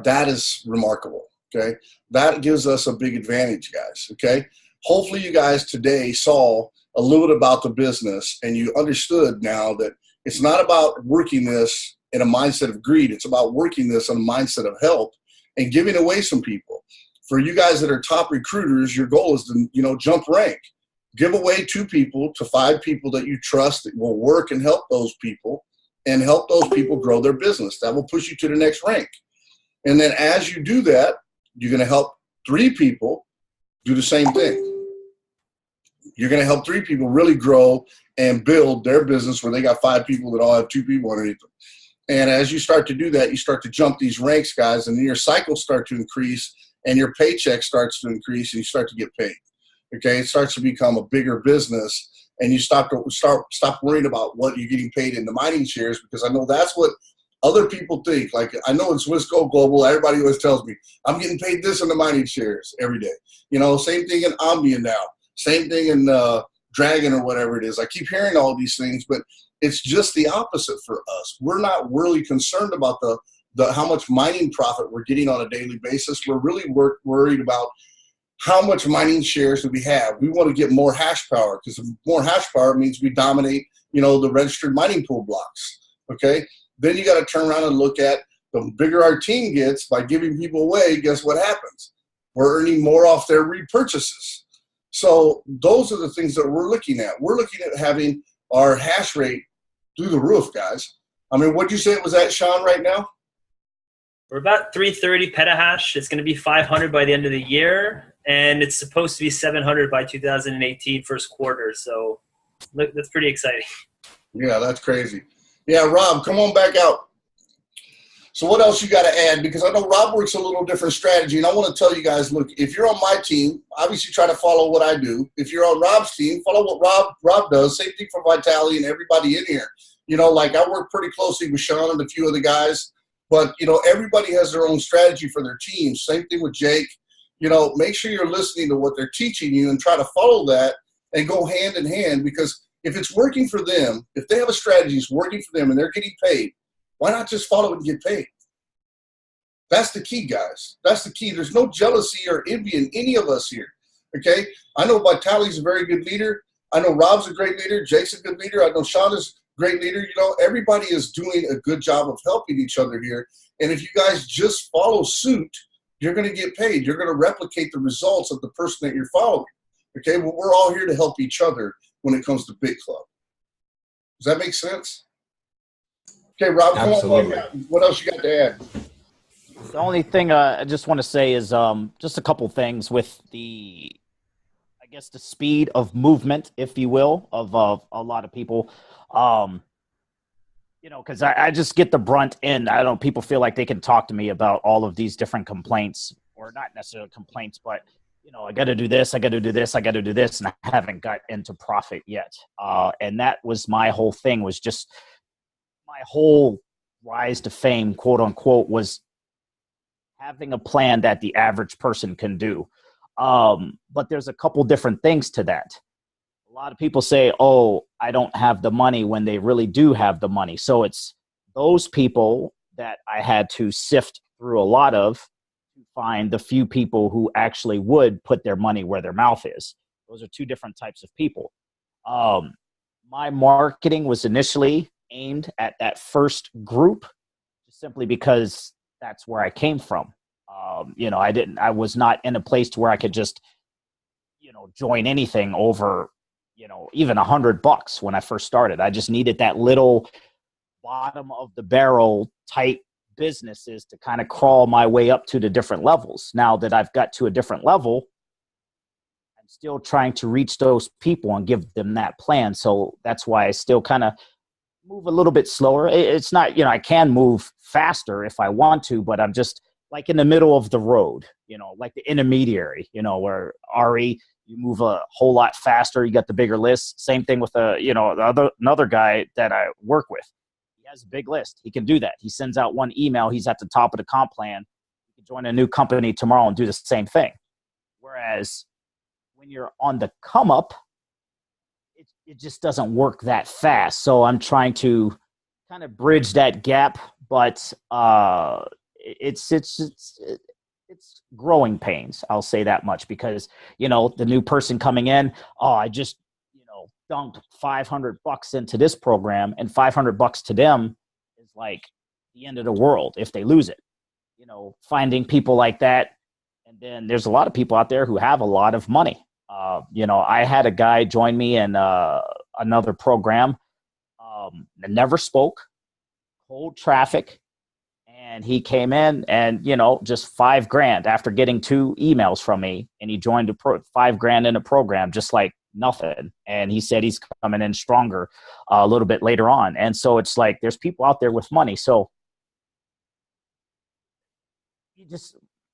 That is remarkable, okay? That gives us a big advantage, guys, okay? Hopefully you guys today saw a little bit about the business and you understood now that it's not about working this in a mindset of greed. It's about working this in a mindset of help and giving away some people. For you guys that are top recruiters, your goal is to, you know, jump rank. Give away 2 people to 5 people that you trust that will work and help those people and help those people grow their business. That will push you to the next rank. And then as you do that, you're going to help 3 people do the same thing. You're going to help 3 people really grow and build their business where they got 5 people that all have 2 people underneath them. And as you start to do that, you start to jump these ranks, guys, and then your cycles start to increase and your paycheck starts to increase and you start to get paid. Okay, it starts to become a bigger business and you stop worrying about what you're getting paid in the mining shares, because I know that's what other people think. Like, I know in Swiss Gold Global, everybody always tells me, I'm getting paid this in the mining shares every day. You know, same thing in Omnia now. Same thing in Dragon or whatever it is. I keep hearing all these things, but it's just the opposite for us. We're not really concerned about the how much mining profit we're getting on a daily basis. We're really worried about how much mining shares do we have. We want to get more hash power, because more hash power means we dominate, you know, the registered mining pool blocks, okay? Then you got to turn around and look at the bigger our team gets by giving people away, guess what happens? We're earning more off their repurchases. So those are the things that we're looking at. We're looking at having our hash rate through the roof, guys. I mean, what'd you say it was at, Sean, right now? We're about 330 petahash. It's going to be 500 by the end of the year, and it's supposed to be 700 by 2018 first quarter. So look, that's pretty exciting. Yeah, that's crazy. Yeah, Rob, come on back out. So what else you got to add? Because I know Rob works a little different strategy, and I want to tell you guys, look, if you're on my team, obviously try to follow what I do. If you're on Rob's team, follow what Rob does. Same thing for Vitaly and everybody in here. You know, like I work pretty closely with Sean and a few other guys, but, you know, everybody has their own strategy for their teams. Same thing with Jake. You know, make sure you're listening to what they're teaching you and try to follow that and go hand in hand, because If it's working for them, if they have a strategy that's working for them and they're getting paid, why not just follow it and get paid? That's the key, guys. That's the key. There's no jealousy or envy in any of us here. Okay? I know Vitali's a very good leader. I know Rob's a great leader. Jake's a good leader. I know Shauna's a great leader. You know, everybody is doing a good job of helping each other here. And if you guys just follow suit, you're going to get paid. You're going to replicate the results of the person that you're following. Okay? Well, we're all here to help each other when it comes to Bitclub. Does that make sense? Okay, Rob, come Absolutely. on. What else you got to add? The only thing I just want to say is just a couple things with the, I guess, the speed of movement, if you will, of a lot of people. You know, because I just get the brunt end. I don't know, people feel like they can talk to me about all of these different complaints, or not necessarily complaints, but, you know, I got to do this, I got to do this, I got to do this, and I haven't got into profit yet. And that was my whole thing, was just my whole rise to fame, quote unquote, was having a plan that the average person can do. But there's a couple different things to that. A lot of people say, oh, I don't have the money, when they really do have the money. So it's those people that I had to sift through a lot of to find the few people who actually would put their money where their mouth is. Those are two different types of people. My marketing was initially aimed at that first group, simply because that's where I came from. You know, I was not in a place to where I could just, you know, join anything over, you know, even $100 when I first started. I just needed that little bottom of the barrel type businesses to kind of crawl my way up to the different levels. Now that I've got to a different level, I'm still trying to reach those people and give them that plan. So that's why I still kind of move a little bit slower. It's not, you know, I can move faster if I want to, but I'm just like in the middle of the road, you know, like the intermediary, you know, where Ari, you move a whole lot faster. You got the bigger list. Same thing with another guy that I work with. He has a big list. He can do that. He sends out one email. He's at the top of the comp plan. He can join a new company tomorrow and do the same thing. Whereas when you're on the come up, it just doesn't work that fast. So I'm trying to kind of bridge that gap, but it's growing pains. I'll say that much, because, you know, the new person coming in, oh, I just, you know, dunked $500 into this program, and $500 to them is like the end of the world if they lose it. You know, finding people like that. And then there's a lot of people out there who have a lot of money. You know, I had a guy join me in another program that never spoke, cold traffic. And he came in and, you know, just $5,000 after getting 2 emails from me. And he joined $5,000 in a program, just like nothing. And he said he's coming in stronger a little bit later on. And so it's like, there's people out there with money. So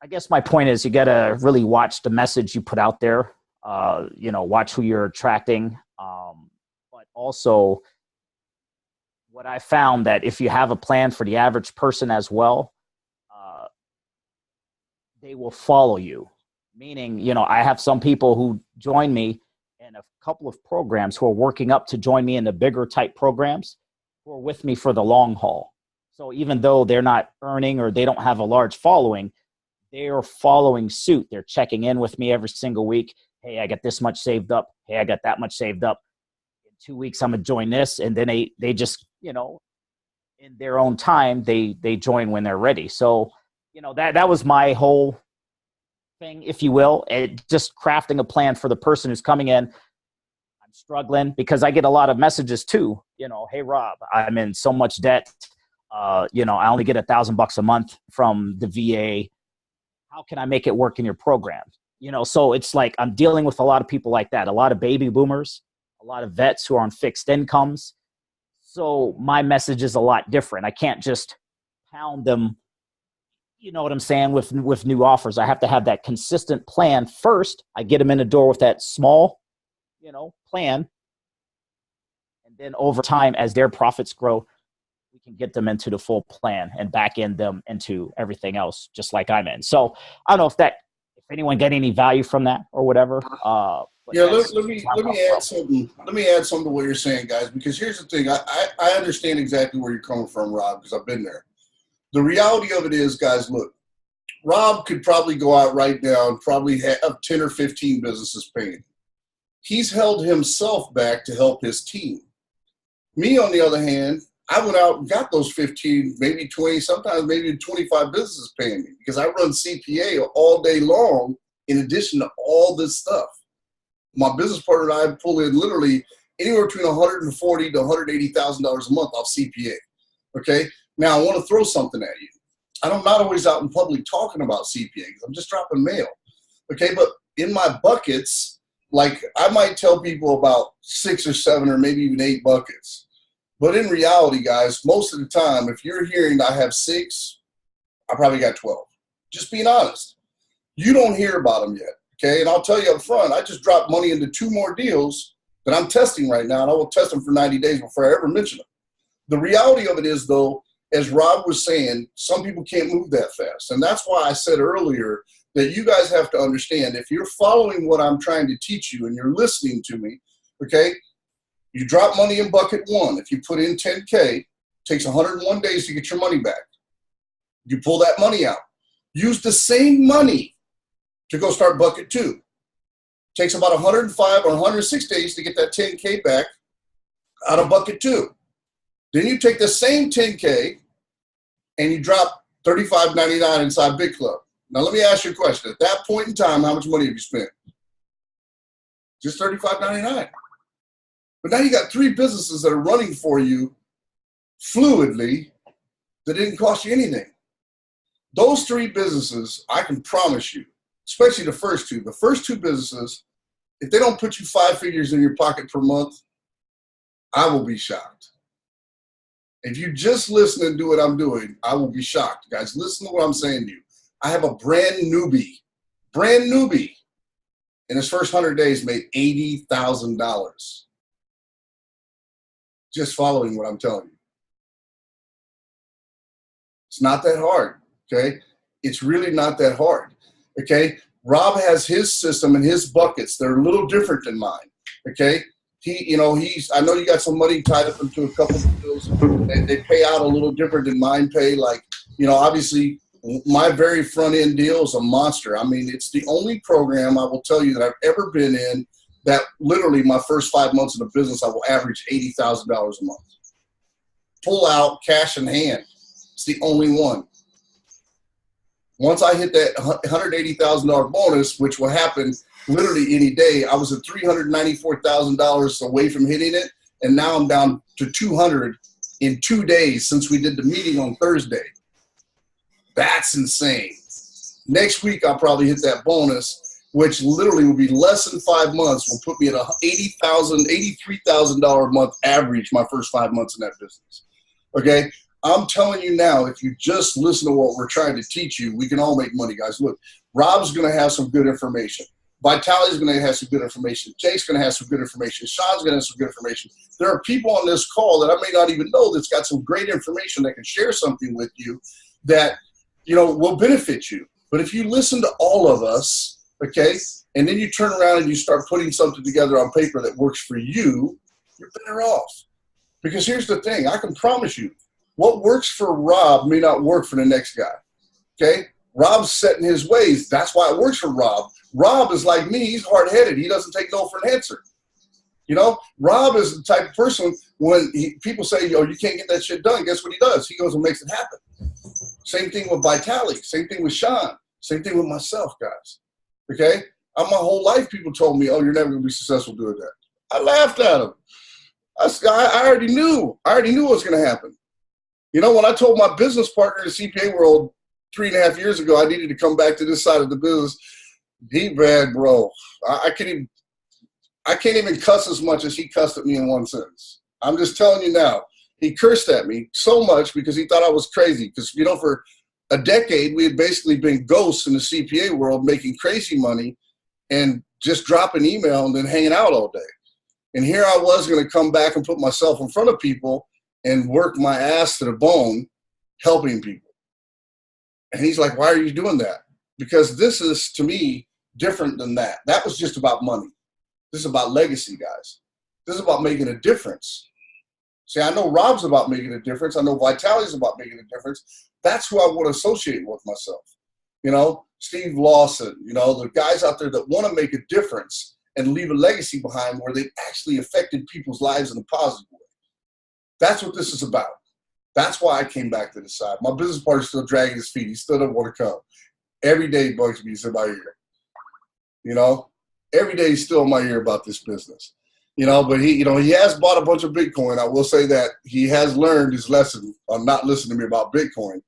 I guess my point is, you got to really watch the message you put out there. You know, watch who you're attracting. But also, what I found, that if you have a plan for the average person as well, they will follow you. Meaning, you know, I have some people who join me in a couple of programs who are working up to join me in the bigger type programs, who are with me for the long haul. So even though they're not earning or they don't have a large following, they are following suit. They're checking in with me every single week. Hey, I got this much saved up. Hey, I got that much saved up. In 2 weeks, I'm going to join this. And then they just, you know, in their own time, they join when they're ready. So, you know, that was my whole thing, if you will. Just crafting a plan for the person who's coming in. I'm struggling, because I get a lot of messages too. You know, hey, Rob, I'm in so much debt. You know, I only get $1,000 a month from the VA. How can I make it work in your program? You know, so it's like I'm dealing with a lot of people like that, a lot of baby boomers, a lot of vets who are on fixed incomes. So my message is a lot different. I can't just pound them, you know what I'm saying, with new offers. I have to have that consistent plan first. I get them in the door with that small, you know, plan. And then over time, as their profits grow, we can get them into the full plan and back in them into everything else, just like I'm in. So I don't know if anyone get any value from that or whatever. But Yeah, that's let me add something. Let me add something to what you're saying, guys. Because here's the thing: I understand exactly where you're coming from, Rob, because I've been there. The reality of it is, guys, look, Rob could probably go out right now and probably have 10 or 15 businesses paying. He's held himself back to help his team. Me, on the other hand, I went out and got those 15, maybe 20, sometimes maybe 25 businesses paying me because I run CPA all day long in addition to all this stuff. My business partner and I pull in literally anywhere between $140,000 to $180,000 a month off CPA. Okay? Now, I want to throw something at you. I'm not always out in public talking about CPA because I'm just dropping mail. Okay? But in my buckets, like I might tell people about 6 or 7 or maybe even 8 buckets. But in reality, guys, most of the time, if you're hearing I have 6, I probably got 12. Just being honest. You don't hear about them yet. Okay, and I'll tell you up front, I just dropped money into 2 more deals that I'm testing right now, and I will test them for 90 days before I ever mention them. The reality of it is, though, as Rob was saying, some people can't move that fast. And that's why I said earlier that you guys have to understand, if you're following what I'm trying to teach you and you're listening to me, okay, you drop money in bucket 1. If you put in 10K, it takes 101 days to get your money back. You pull that money out. Use the same money to go start bucket 2. Takes about 105 or 106 days to get that 10K back out of bucket 2. Then you take the same 10K and you drop $35.99 inside Bitclub. Now let me ask you a question. At that point in time, how much money have you spent? Just $35.99. But now you got 3 businesses that are running for you fluidly that didn't cost you anything. Those 3 businesses, I can promise you, especially the first 2. The first 2 businesses, if they don't put you 5 figures in your pocket per month, I will be shocked. If you just listen and do what I'm doing, I will be shocked. Guys, listen to what I'm saying to you. I have a brand newbie, in his first 100 days made $80,000. Just following what I'm telling you. It's not that hard, okay? It's really not that hard. Okay, Rob has his system and his buckets. They're a little different than mine. Okay, I know you got some money tied up into a couple of deals, and they pay out a little different than mine pay. Like, obviously, my very front end deal is a monster. I mean, it's the only program I will tell you that I've ever been in that literally my first 5 months in the business, I will average $80,000 a month. Pull out, cash in hand. It's the only one. Once I hit that $180,000 bonus, which will happen literally any day, I was at $394,000 away from hitting it, and now I'm down to $200 in 2 days since we did the meeting on Thursday. That's insane. Next week, I'll probably hit that bonus, which literally will be less than 5 months, will put me at a $83,000 a month average my first 5 months in that business. Okay? I'm telling you now, if you just listen to what we're trying to teach you, we can all make money, guys. Look, Rob's going to have some good information. Vitali's going to have some good information. Jake's going to have some good information. Sean's going to have some good information. There are people on this call that I may not even know that's got some great information that can share something with you that, will benefit you. But if you listen to all of us, okay, and then you turn around and you start putting something together on paper that works for you, you're better off. Because here's the thing. I can promise you, what works for Rob may not work for the next guy, okay? Rob's set in his ways. That's why it works for Rob. Rob is like me. He's hard-headed. He doesn't take no for an answer. Rob is the type of person when people say, you can't get that shit done, guess what he does? He goes and makes it happen. Same thing with Vitali. Same thing with Sean. Same thing with myself, guys, okay? My whole life people told me, you're never going to be successful doing that. I laughed at them. I already knew. I already knew what was going to happen. When I told my business partner in the CPA world 3.5 years ago I needed to come back to this side of the business, he bad, bro. I can't even cuss as much as he cussed at me in one sentence. I'm just telling you now. He cursed at me so much because he thought I was crazy. Because, for a decade, we had basically been ghosts in the CPA world making crazy money and just dropping email and then hanging out all day. And here I was going to come back and put myself in front of people and work my ass to the bone helping people. And he's like, why are you doing that? Because this is, to me, different than that. That was just about money. This is about legacy, guys. This is about making a difference. See, I know Rob's about making a difference. I know Vitality's about making a difference. That's who I want to associate with myself. You know, Steve Lawson, you know, the guys out there that want to make a difference and leave a legacy behind where they've actually affected people's lives in a positive way. That's what this is about. That's why I came back to the side. My business partner's still dragging his feet. He still doesn't want to come. Every day he bugs me. He's in my ear. You know, every day he's still in my ear about this business. You know, but he has bought a bunch of Bitcoin. I will say that he has learned his lesson on not listening to me about Bitcoin.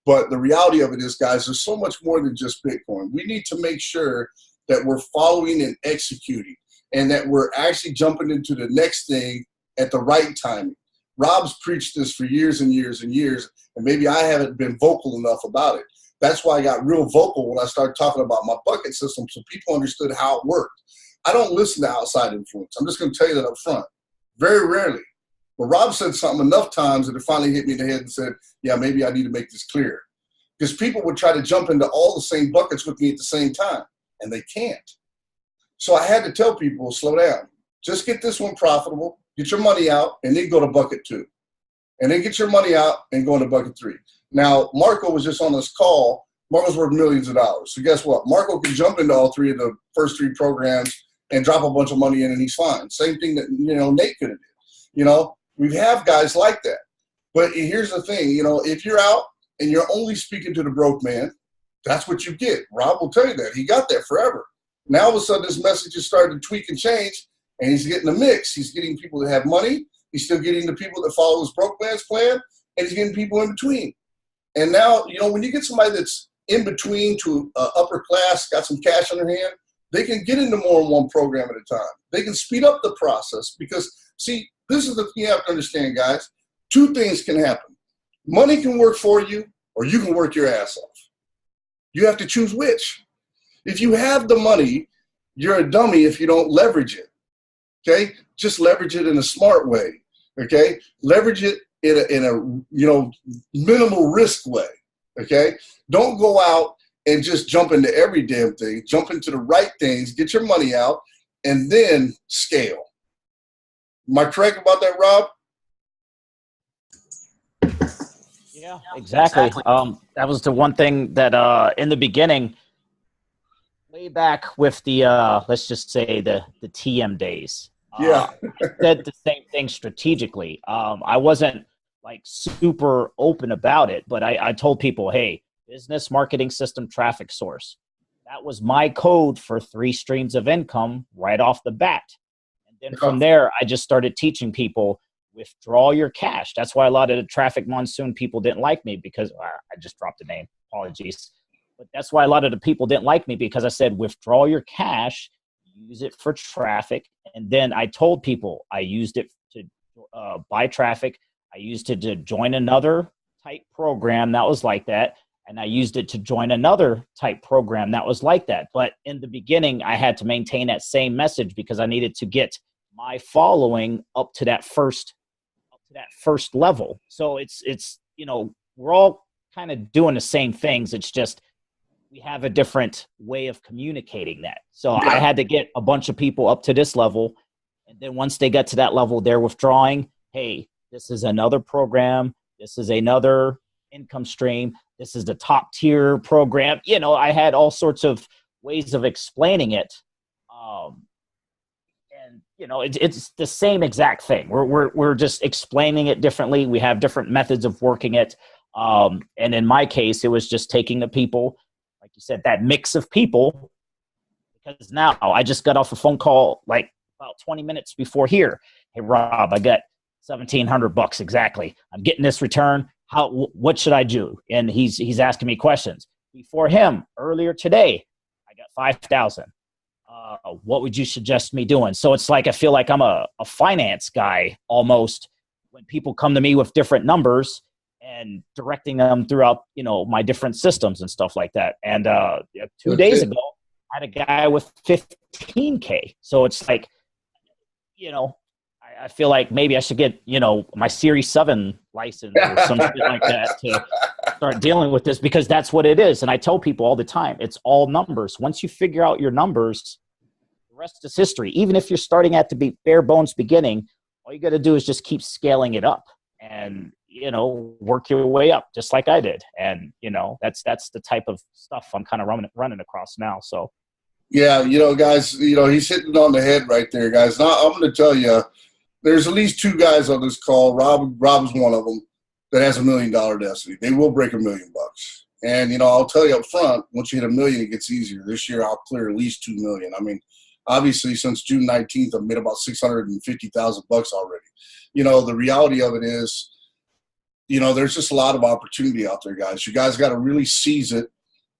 But the reality of it is, guys, there's so much more than just Bitcoin. We need to make sure that we're following and executing and that we're actually jumping into the next thing at the right timing. Rob's preached this for years and years and years, and maybe I haven't been vocal enough about it. That's why I got real vocal when I started talking about my bucket system so people understood how it worked. I don't listen to outside influence. I'm just going to tell you that up front. Very rarely. But Rob said something enough times that it finally hit me in the head and said, yeah, maybe I need to make this clear. Because people would try to jump into all the same buckets with me at the same time, and they can't. So I had to tell people, slow down. Just get this one profitable, get your money out, and then go to bucket 2. And then get your money out and go into bucket 3. Now, Marco was just on this call. Marco's worth millions of dollars. So guess what? Marco can jump into all 3 of the first 3 programs and drop a bunch of money in, and he's fine. Same thing that, you know, Nate could have did. You know, we have guys like that. But here's the thing, you know, if you're out and you're only speaking to the broke man, that's what you get. Rob will tell you that. He got that forever. Now, all of a sudden, this message is starting to tweak and change, and he's getting a mix. He's getting people that have money. He's still getting the people that follow his broke man's plan, and he's getting people in between. And now, you know, when you get somebody that's in between to upper class, got some cash on their hand, they can get into more than one program at a time. They can speed up the process because, see, this is the thing you have to understand, guys. 2 things can happen. Money can work for you, or you can work your ass off. You have to choose which. If you have the money, you're a dummy if you don't leverage it. Okay? Just leverage it in a smart way. Okay? Leverage it in a you know, minimal risk way. Okay? Don't go out and just jump into every damn thing. Jump into the right things, get your money out, and then scale. Am I correct about that, Rob? Yeah, exactly. That was the one thing that in the beginning, way back with the let's just say the TM days. Yeah. I said the same thing strategically. I wasn't like super open about it, but I told people, hey, business marketing system traffic source. That was my code for 3 streams of income right off the bat. And then from there, I just started teaching people, withdraw your cash. That's why a lot of the traffic monsoon people didn't like me because I just dropped a name. Apologies. But that's why a lot of the people didn't like me because I said, withdraw your cash, use it for traffic. And then I told people I used it to buy traffic. I used it to join another type program that was like that. And I used it to join another type program that was like that. But in the beginning, I had to maintain that same message because I needed to get my following up to that first level. So it's you know, we're all kind of doing the same things. It's just we have a different way of communicating that. So I had to get a bunch of people up to this level. And then once they get to that level, they're withdrawing. Hey, this is another program. This is another income stream. This is the top tier program. You know, I had all sorts of ways of explaining it. And you know, it's the same exact thing. We're just explaining it differently. We have different methods of working it. And in my case, it was just taking the people, like you said, that mix of people, because now I just got off a phone call like about 20 minutes before here. Hey, Rob, I got $1,700 exactly. I'm getting this return. What should I do? And he's asking me questions. Before him, earlier today, I got 5,000. What would you suggest me doing? So it's like I feel like I'm a finance guy almost when people come to me with different numbers and directing them throughout, you know, my different systems and stuff like that. And 2 days ago, I had a guy with 15K. So it's like, you know, I feel like maybe I should get, you know, my Series 7 license or some shit like that to start dealing with this because that's what it is. And I tell people all the time, it's all numbers. Once you figure out your numbers, the rest is history. Even if you're starting at the bare bones beginning, all you got to do is just keep scaling it up and, work your way up just like I did. And, that's the type of stuff I'm kind of running across now. So. Yeah, guys, he's hitting on the head right there, guys. Now, I'm going to tell you, there's at least two guys on this call. Rob's one of them that has $1 million destiny. They will break $1 million. And, I'll tell you up front, once you hit $1 million, it gets easier. This year, I'll clear at least $2 million. I mean, obviously, since June 19th, I've made about $650,000 already. The reality of it is, there's just a lot of opportunity out there, guys. You guys got to really seize it.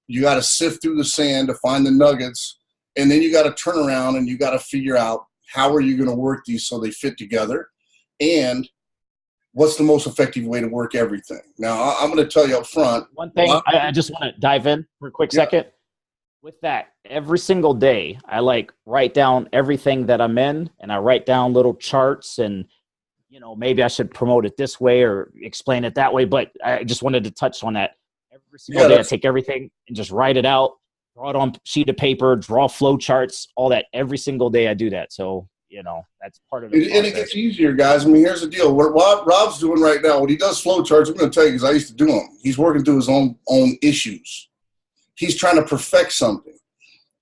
You got to sift through the sand to find the nuggets. And then you got to turn around and you got to figure out how are you going to work these so they fit together, and what's the most effective way to work everything. Now, I'm going to tell you up front. One thing, I just want to dive in for a quick second. With that, every single day, I write down everything that I'm in, and I write down little charts, and maybe I should promote it this way or explain it that way. But I just wanted to touch on that. Every single day, I take everything and just write it out. Draw it on a sheet of paper, draw flow charts, all that. Every single day I do that. So, that's part of it. And it gets easier, guys. I mean, here's the deal. What Rob's doing right now, when he does flow charts, I'm going to tell you because I used to do them. He's working through his own issues. He's trying to perfect something.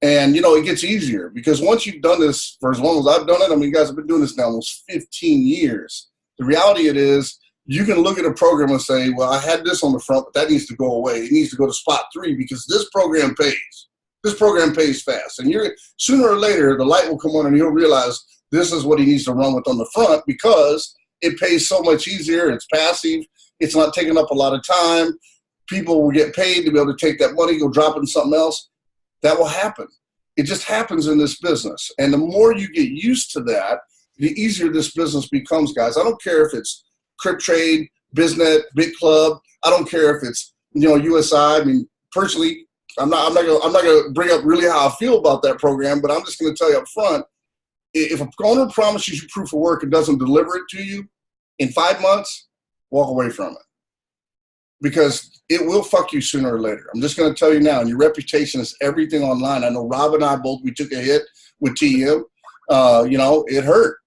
And, it gets easier because once you've done this for as long as I've done it, I mean, you guys have been doing this now almost 15 years. The reality it is, you can look at a program and say, well, I had this on the front, but that needs to go away. It needs to go to spot 3 because this program pays. This program pays fast. And sooner or later, the light will come on and you'll realize this is what he needs to run with on the front because it pays so much easier. It's passive. It's not taking up a lot of time. People will get paid to be able to take that money, go drop it in something else. That will happen. It just happens in this business. And the more you get used to that, the easier this business becomes, guys. I don't care if it's Crip Trade, Biznet, Bitclub. I don't care if it's USI. I mean, personally, I'm not gonna bring up really how I feel about that program, but I'm just gonna tell you up front, if a owner promises you proof of work and doesn't deliver it to you in 5 months, walk away from it because it will fuck you sooner or later. I'm just gonna tell you now, and your reputation is everything online. I know Rob and I we took a hit with TM. It hurt.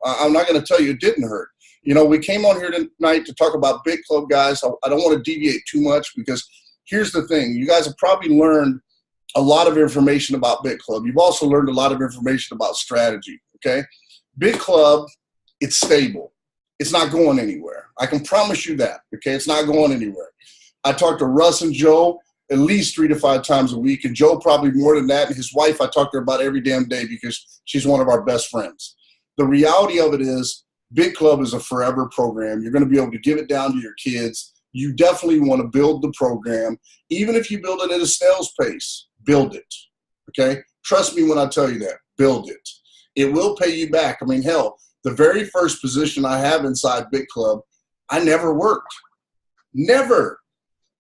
I'm not gonna tell you it didn't hurt. We came on here tonight to talk about Bitclub, guys. I don't want to deviate too much because here's the thing. You guys have probably learned a lot of information about Bitclub. You've also learned a lot of information about strategy, okay? Bitclub, it's stable. It's not going anywhere. I can promise you that, okay? It's not going anywhere. I talk to Russ and Joe at least 3 to 5 times a week, and Joe probably more than that. And his wife, I talk to her about every damn day because she's one of our best friends. The reality of it is, Bitclub is a forever program. You're going to be able to give it down to your kids. You definitely want to build the program. Even if you build it at a snail's pace, build it, okay? Trust me when I tell you that. Build it. It will pay you back. I mean, hell, the very first position I have inside Bitclub, I never worked. Never.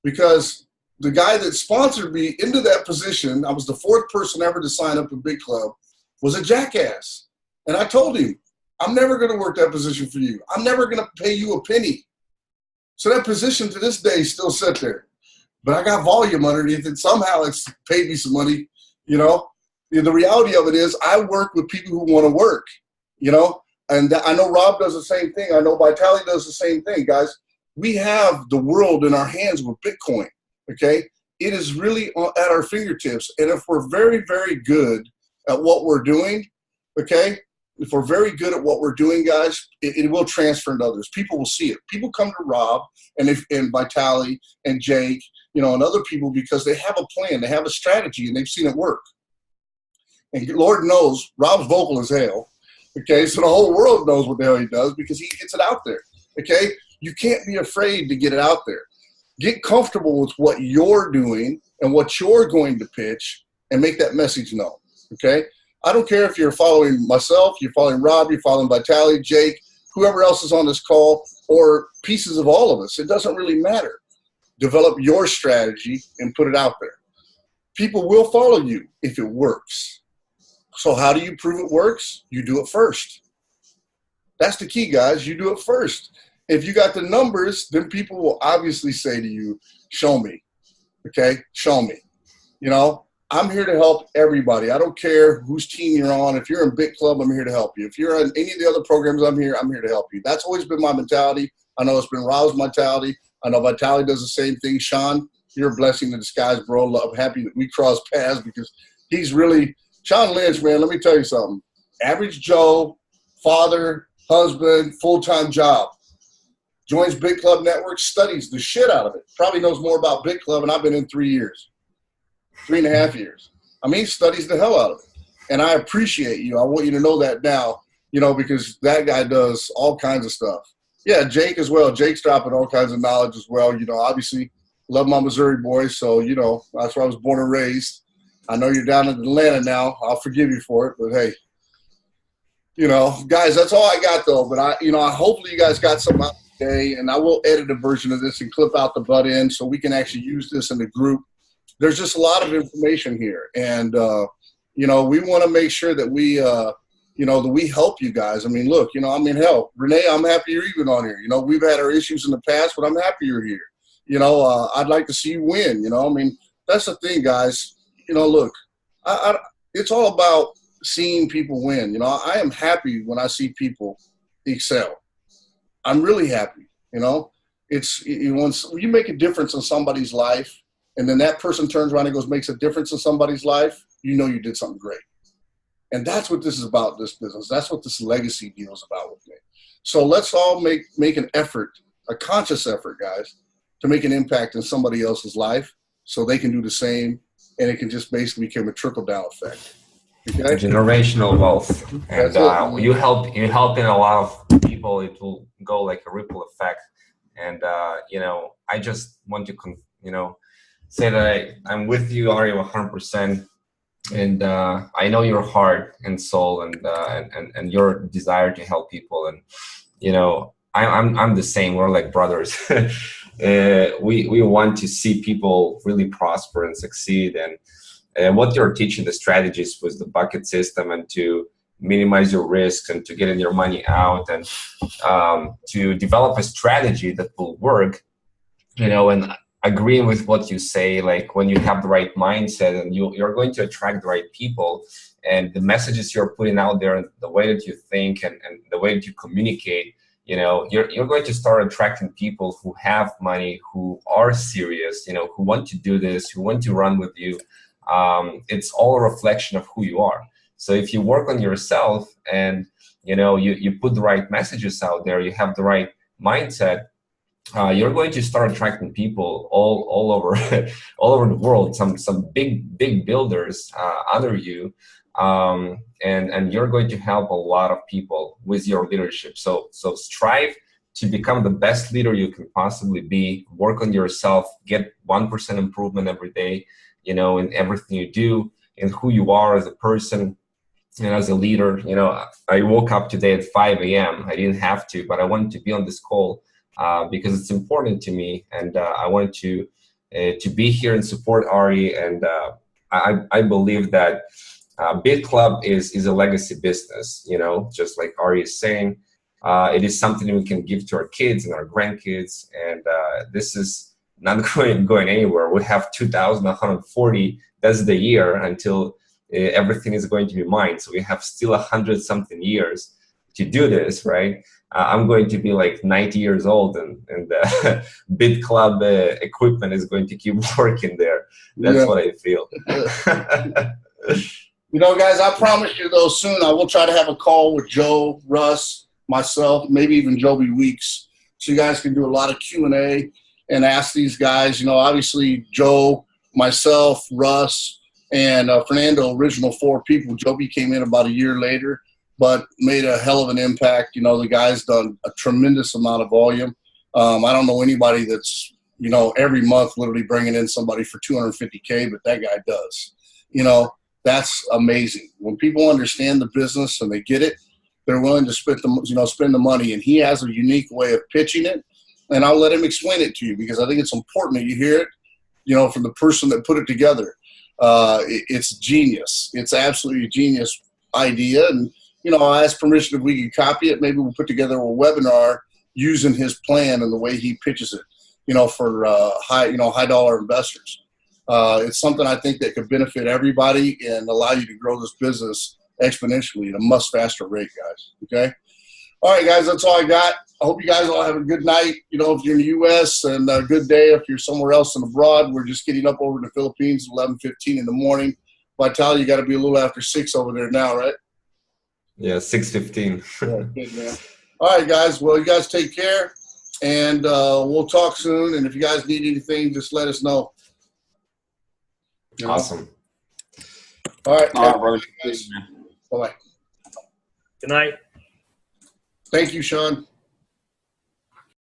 Because the guy that sponsored me into that position, I was the 4th person ever to sign up in Bitclub, was a jackass. And I told him, I'm never going to work that position for you. I'm never going to pay you a penny. So that position to this day still sits there. But I got volume underneath it. Somehow it's paid me some money, The reality of it is I work with people who want to work, And I know Rob does the same thing. I know Vitaly does the same thing, guys. We have the world in our hands with Bitcoin, okay? It is really at our fingertips. And if we're very, very good at what we're doing, okay, if we're very good at what we're doing, guys, it will transfer into others. People will see it. People come to Rob and Vitaly and Jake, and other people because they have a plan, they have a strategy, and they've seen it work. And Lord knows, Rob's vocal as hell, okay? So the whole world knows what the hell he does because he gets it out there, okay? You can't be afraid to get it out there. Get comfortable with what you're doing and what you're going to pitch and make that message known, okay? I don't care if you're following myself, you're following Rob, you're following Vitaly, Jake, whoever else is on this call, or pieces of all of us. It doesn't really matter. Develop your strategy and put it out there. People will follow you if it works. So how do you prove it works? You do it first. That's the key, guys. You do it first. If you got the numbers, then people will obviously say to you, show me. Okay? Show me. I'm here to help everybody. I don't care whose team you're on. If you're in Bitclub, I'm here to help you. If you're on any of the other programs, I'm here to help you. That's always been my mentality. I know it's been Raul's mentality. I know Vitaly does the same thing. Sean, you're a blessing in disguise, bro. I'm happy that we crossed paths because he's really – Sean Lynch, man, let me tell you something. Average Joe, father, husband, full-time job. Joins Bitclub Network, studies the shit out of it. Probably knows more about Bitclub, and I've been in 3 years. 3.5 years. I mean, he studies the hell out of it. And I appreciate you. I want you to know that now, because that guy does all kinds of stuff. Yeah, Jake as well. Jake's dropping all kinds of knowledge as well. Obviously love my Missouri boys. So, that's where I was born and raised. I know you're down in Atlanta now. I'll forgive you for it. But, hey, guys, that's all I got, though. But, hopefully you guys got something out today. And I will edit a version of this and clip out the butt end so we can actually use this in the group. There's just a lot of information here. And, we want to make sure that we, that we help you guys. I mean, look, hell, Renee, I'm happy you're even on here. We've had our issues in the past, but I'm happy you're here. I'd like to see you win. That's the thing, guys. Look, it's all about seeing people win. I am happy when I see people excel. I'm really happy. It's once you make a difference in somebody's life, and then that person turns around and goes, makes a difference in somebody's life, you did something great. And that's what this is about, this business. That's what this legacy deal is about with me. So let's all make an effort, a conscious effort, guys, to make an impact in somebody else's life so they can do the same, and it can just basically become a trickle-down effect. Okay? Generational wealth. And you help in a lot of people. It will go like a ripple effect. And, I just want to, say that I'm with you, Ari, 100%. And I know your heart and soul and your desire to help people. And, I'm the same. We're like brothers. We want to see people really prosper and succeed. And what you're teaching, the strategies with the bucket system and to minimize your risks and to getting your money out and to develop a strategy that will work, and agreeing with what you say, like when you have the right mindset and you're going to attract the right people, and the messages you're putting out there, and the way that you think and the way that you communicate, you're going to start attracting people who have money, who are serious, who want to do this, who want to run with you. It's all a reflection of who you are. So if you work on yourself and, you put the right messages out there, you have the right mindset, you're going to start attracting people all over all over the world. Some big builders under you, and you're going to help a lot of people with your leadership. So strive to become the best leader you can possibly be. Work on yourself. Get 1% improvement every day. In everything you do, in who you are as a person and as a leader. I woke up today at 5 a.m. I didn't have to, but I wanted to be on this call. Because it's important to me, and I wanted to be here and support Ari. And I believe that Bitclub is a legacy business. Just like Ari is saying, it is something we can give to our kids and our grandkids. And this is not going anywhere. We have 2,140. That's the year until everything is going to be mine. So we have still 100-something years to do this, right? I'm going to be like 90 years old, and the Bitclub equipment is going to keep working there. That's what I feel. Guys, I promise you, though, soon I will try to have a call with Joe, Russ, myself, maybe even Joby Weeks, so you guys can do a lot of Q&A and ask these guys. Obviously, Joe, myself, Russ, and Fernando, original 4 people. Joby came in about a year later, but made a hell of an impact. The guy's done a tremendous amount of volume. I don't know anybody that's, every month literally bringing in somebody for $250K, but that guy does. That's amazing. When people understand the business and they get it, they're willing to spend the money. And he has a unique way of pitching it. And I'll let him explain it to you, because I think it's important that you hear it, from the person that put it together. It's genius. It's absolutely a genius idea. And, I asked permission if we could copy it. Maybe we'll put together a webinar using his plan and the way he pitches it, for high dollar investors. It's something I think that could benefit everybody and allow you to grow this business exponentially at a much faster rate, guys. Okay. All right, guys, that's all I got. I hope you guys all have a good night, you know, if you're in the U.S., and a good day if you're somewhere else and abroad. We're just getting up over in the Philippines at 11:15 in the morning. Vital, you got to be a little after 6 over there now, right? Yeah, 6:15. Yeah, good, man. All right, guys. Well, you guys take care, and we'll talk soon. And if you guys need anything, just let us know. You know? Awesome. All right. All right, brother. Bye-bye. Good night. Thank you, Sean.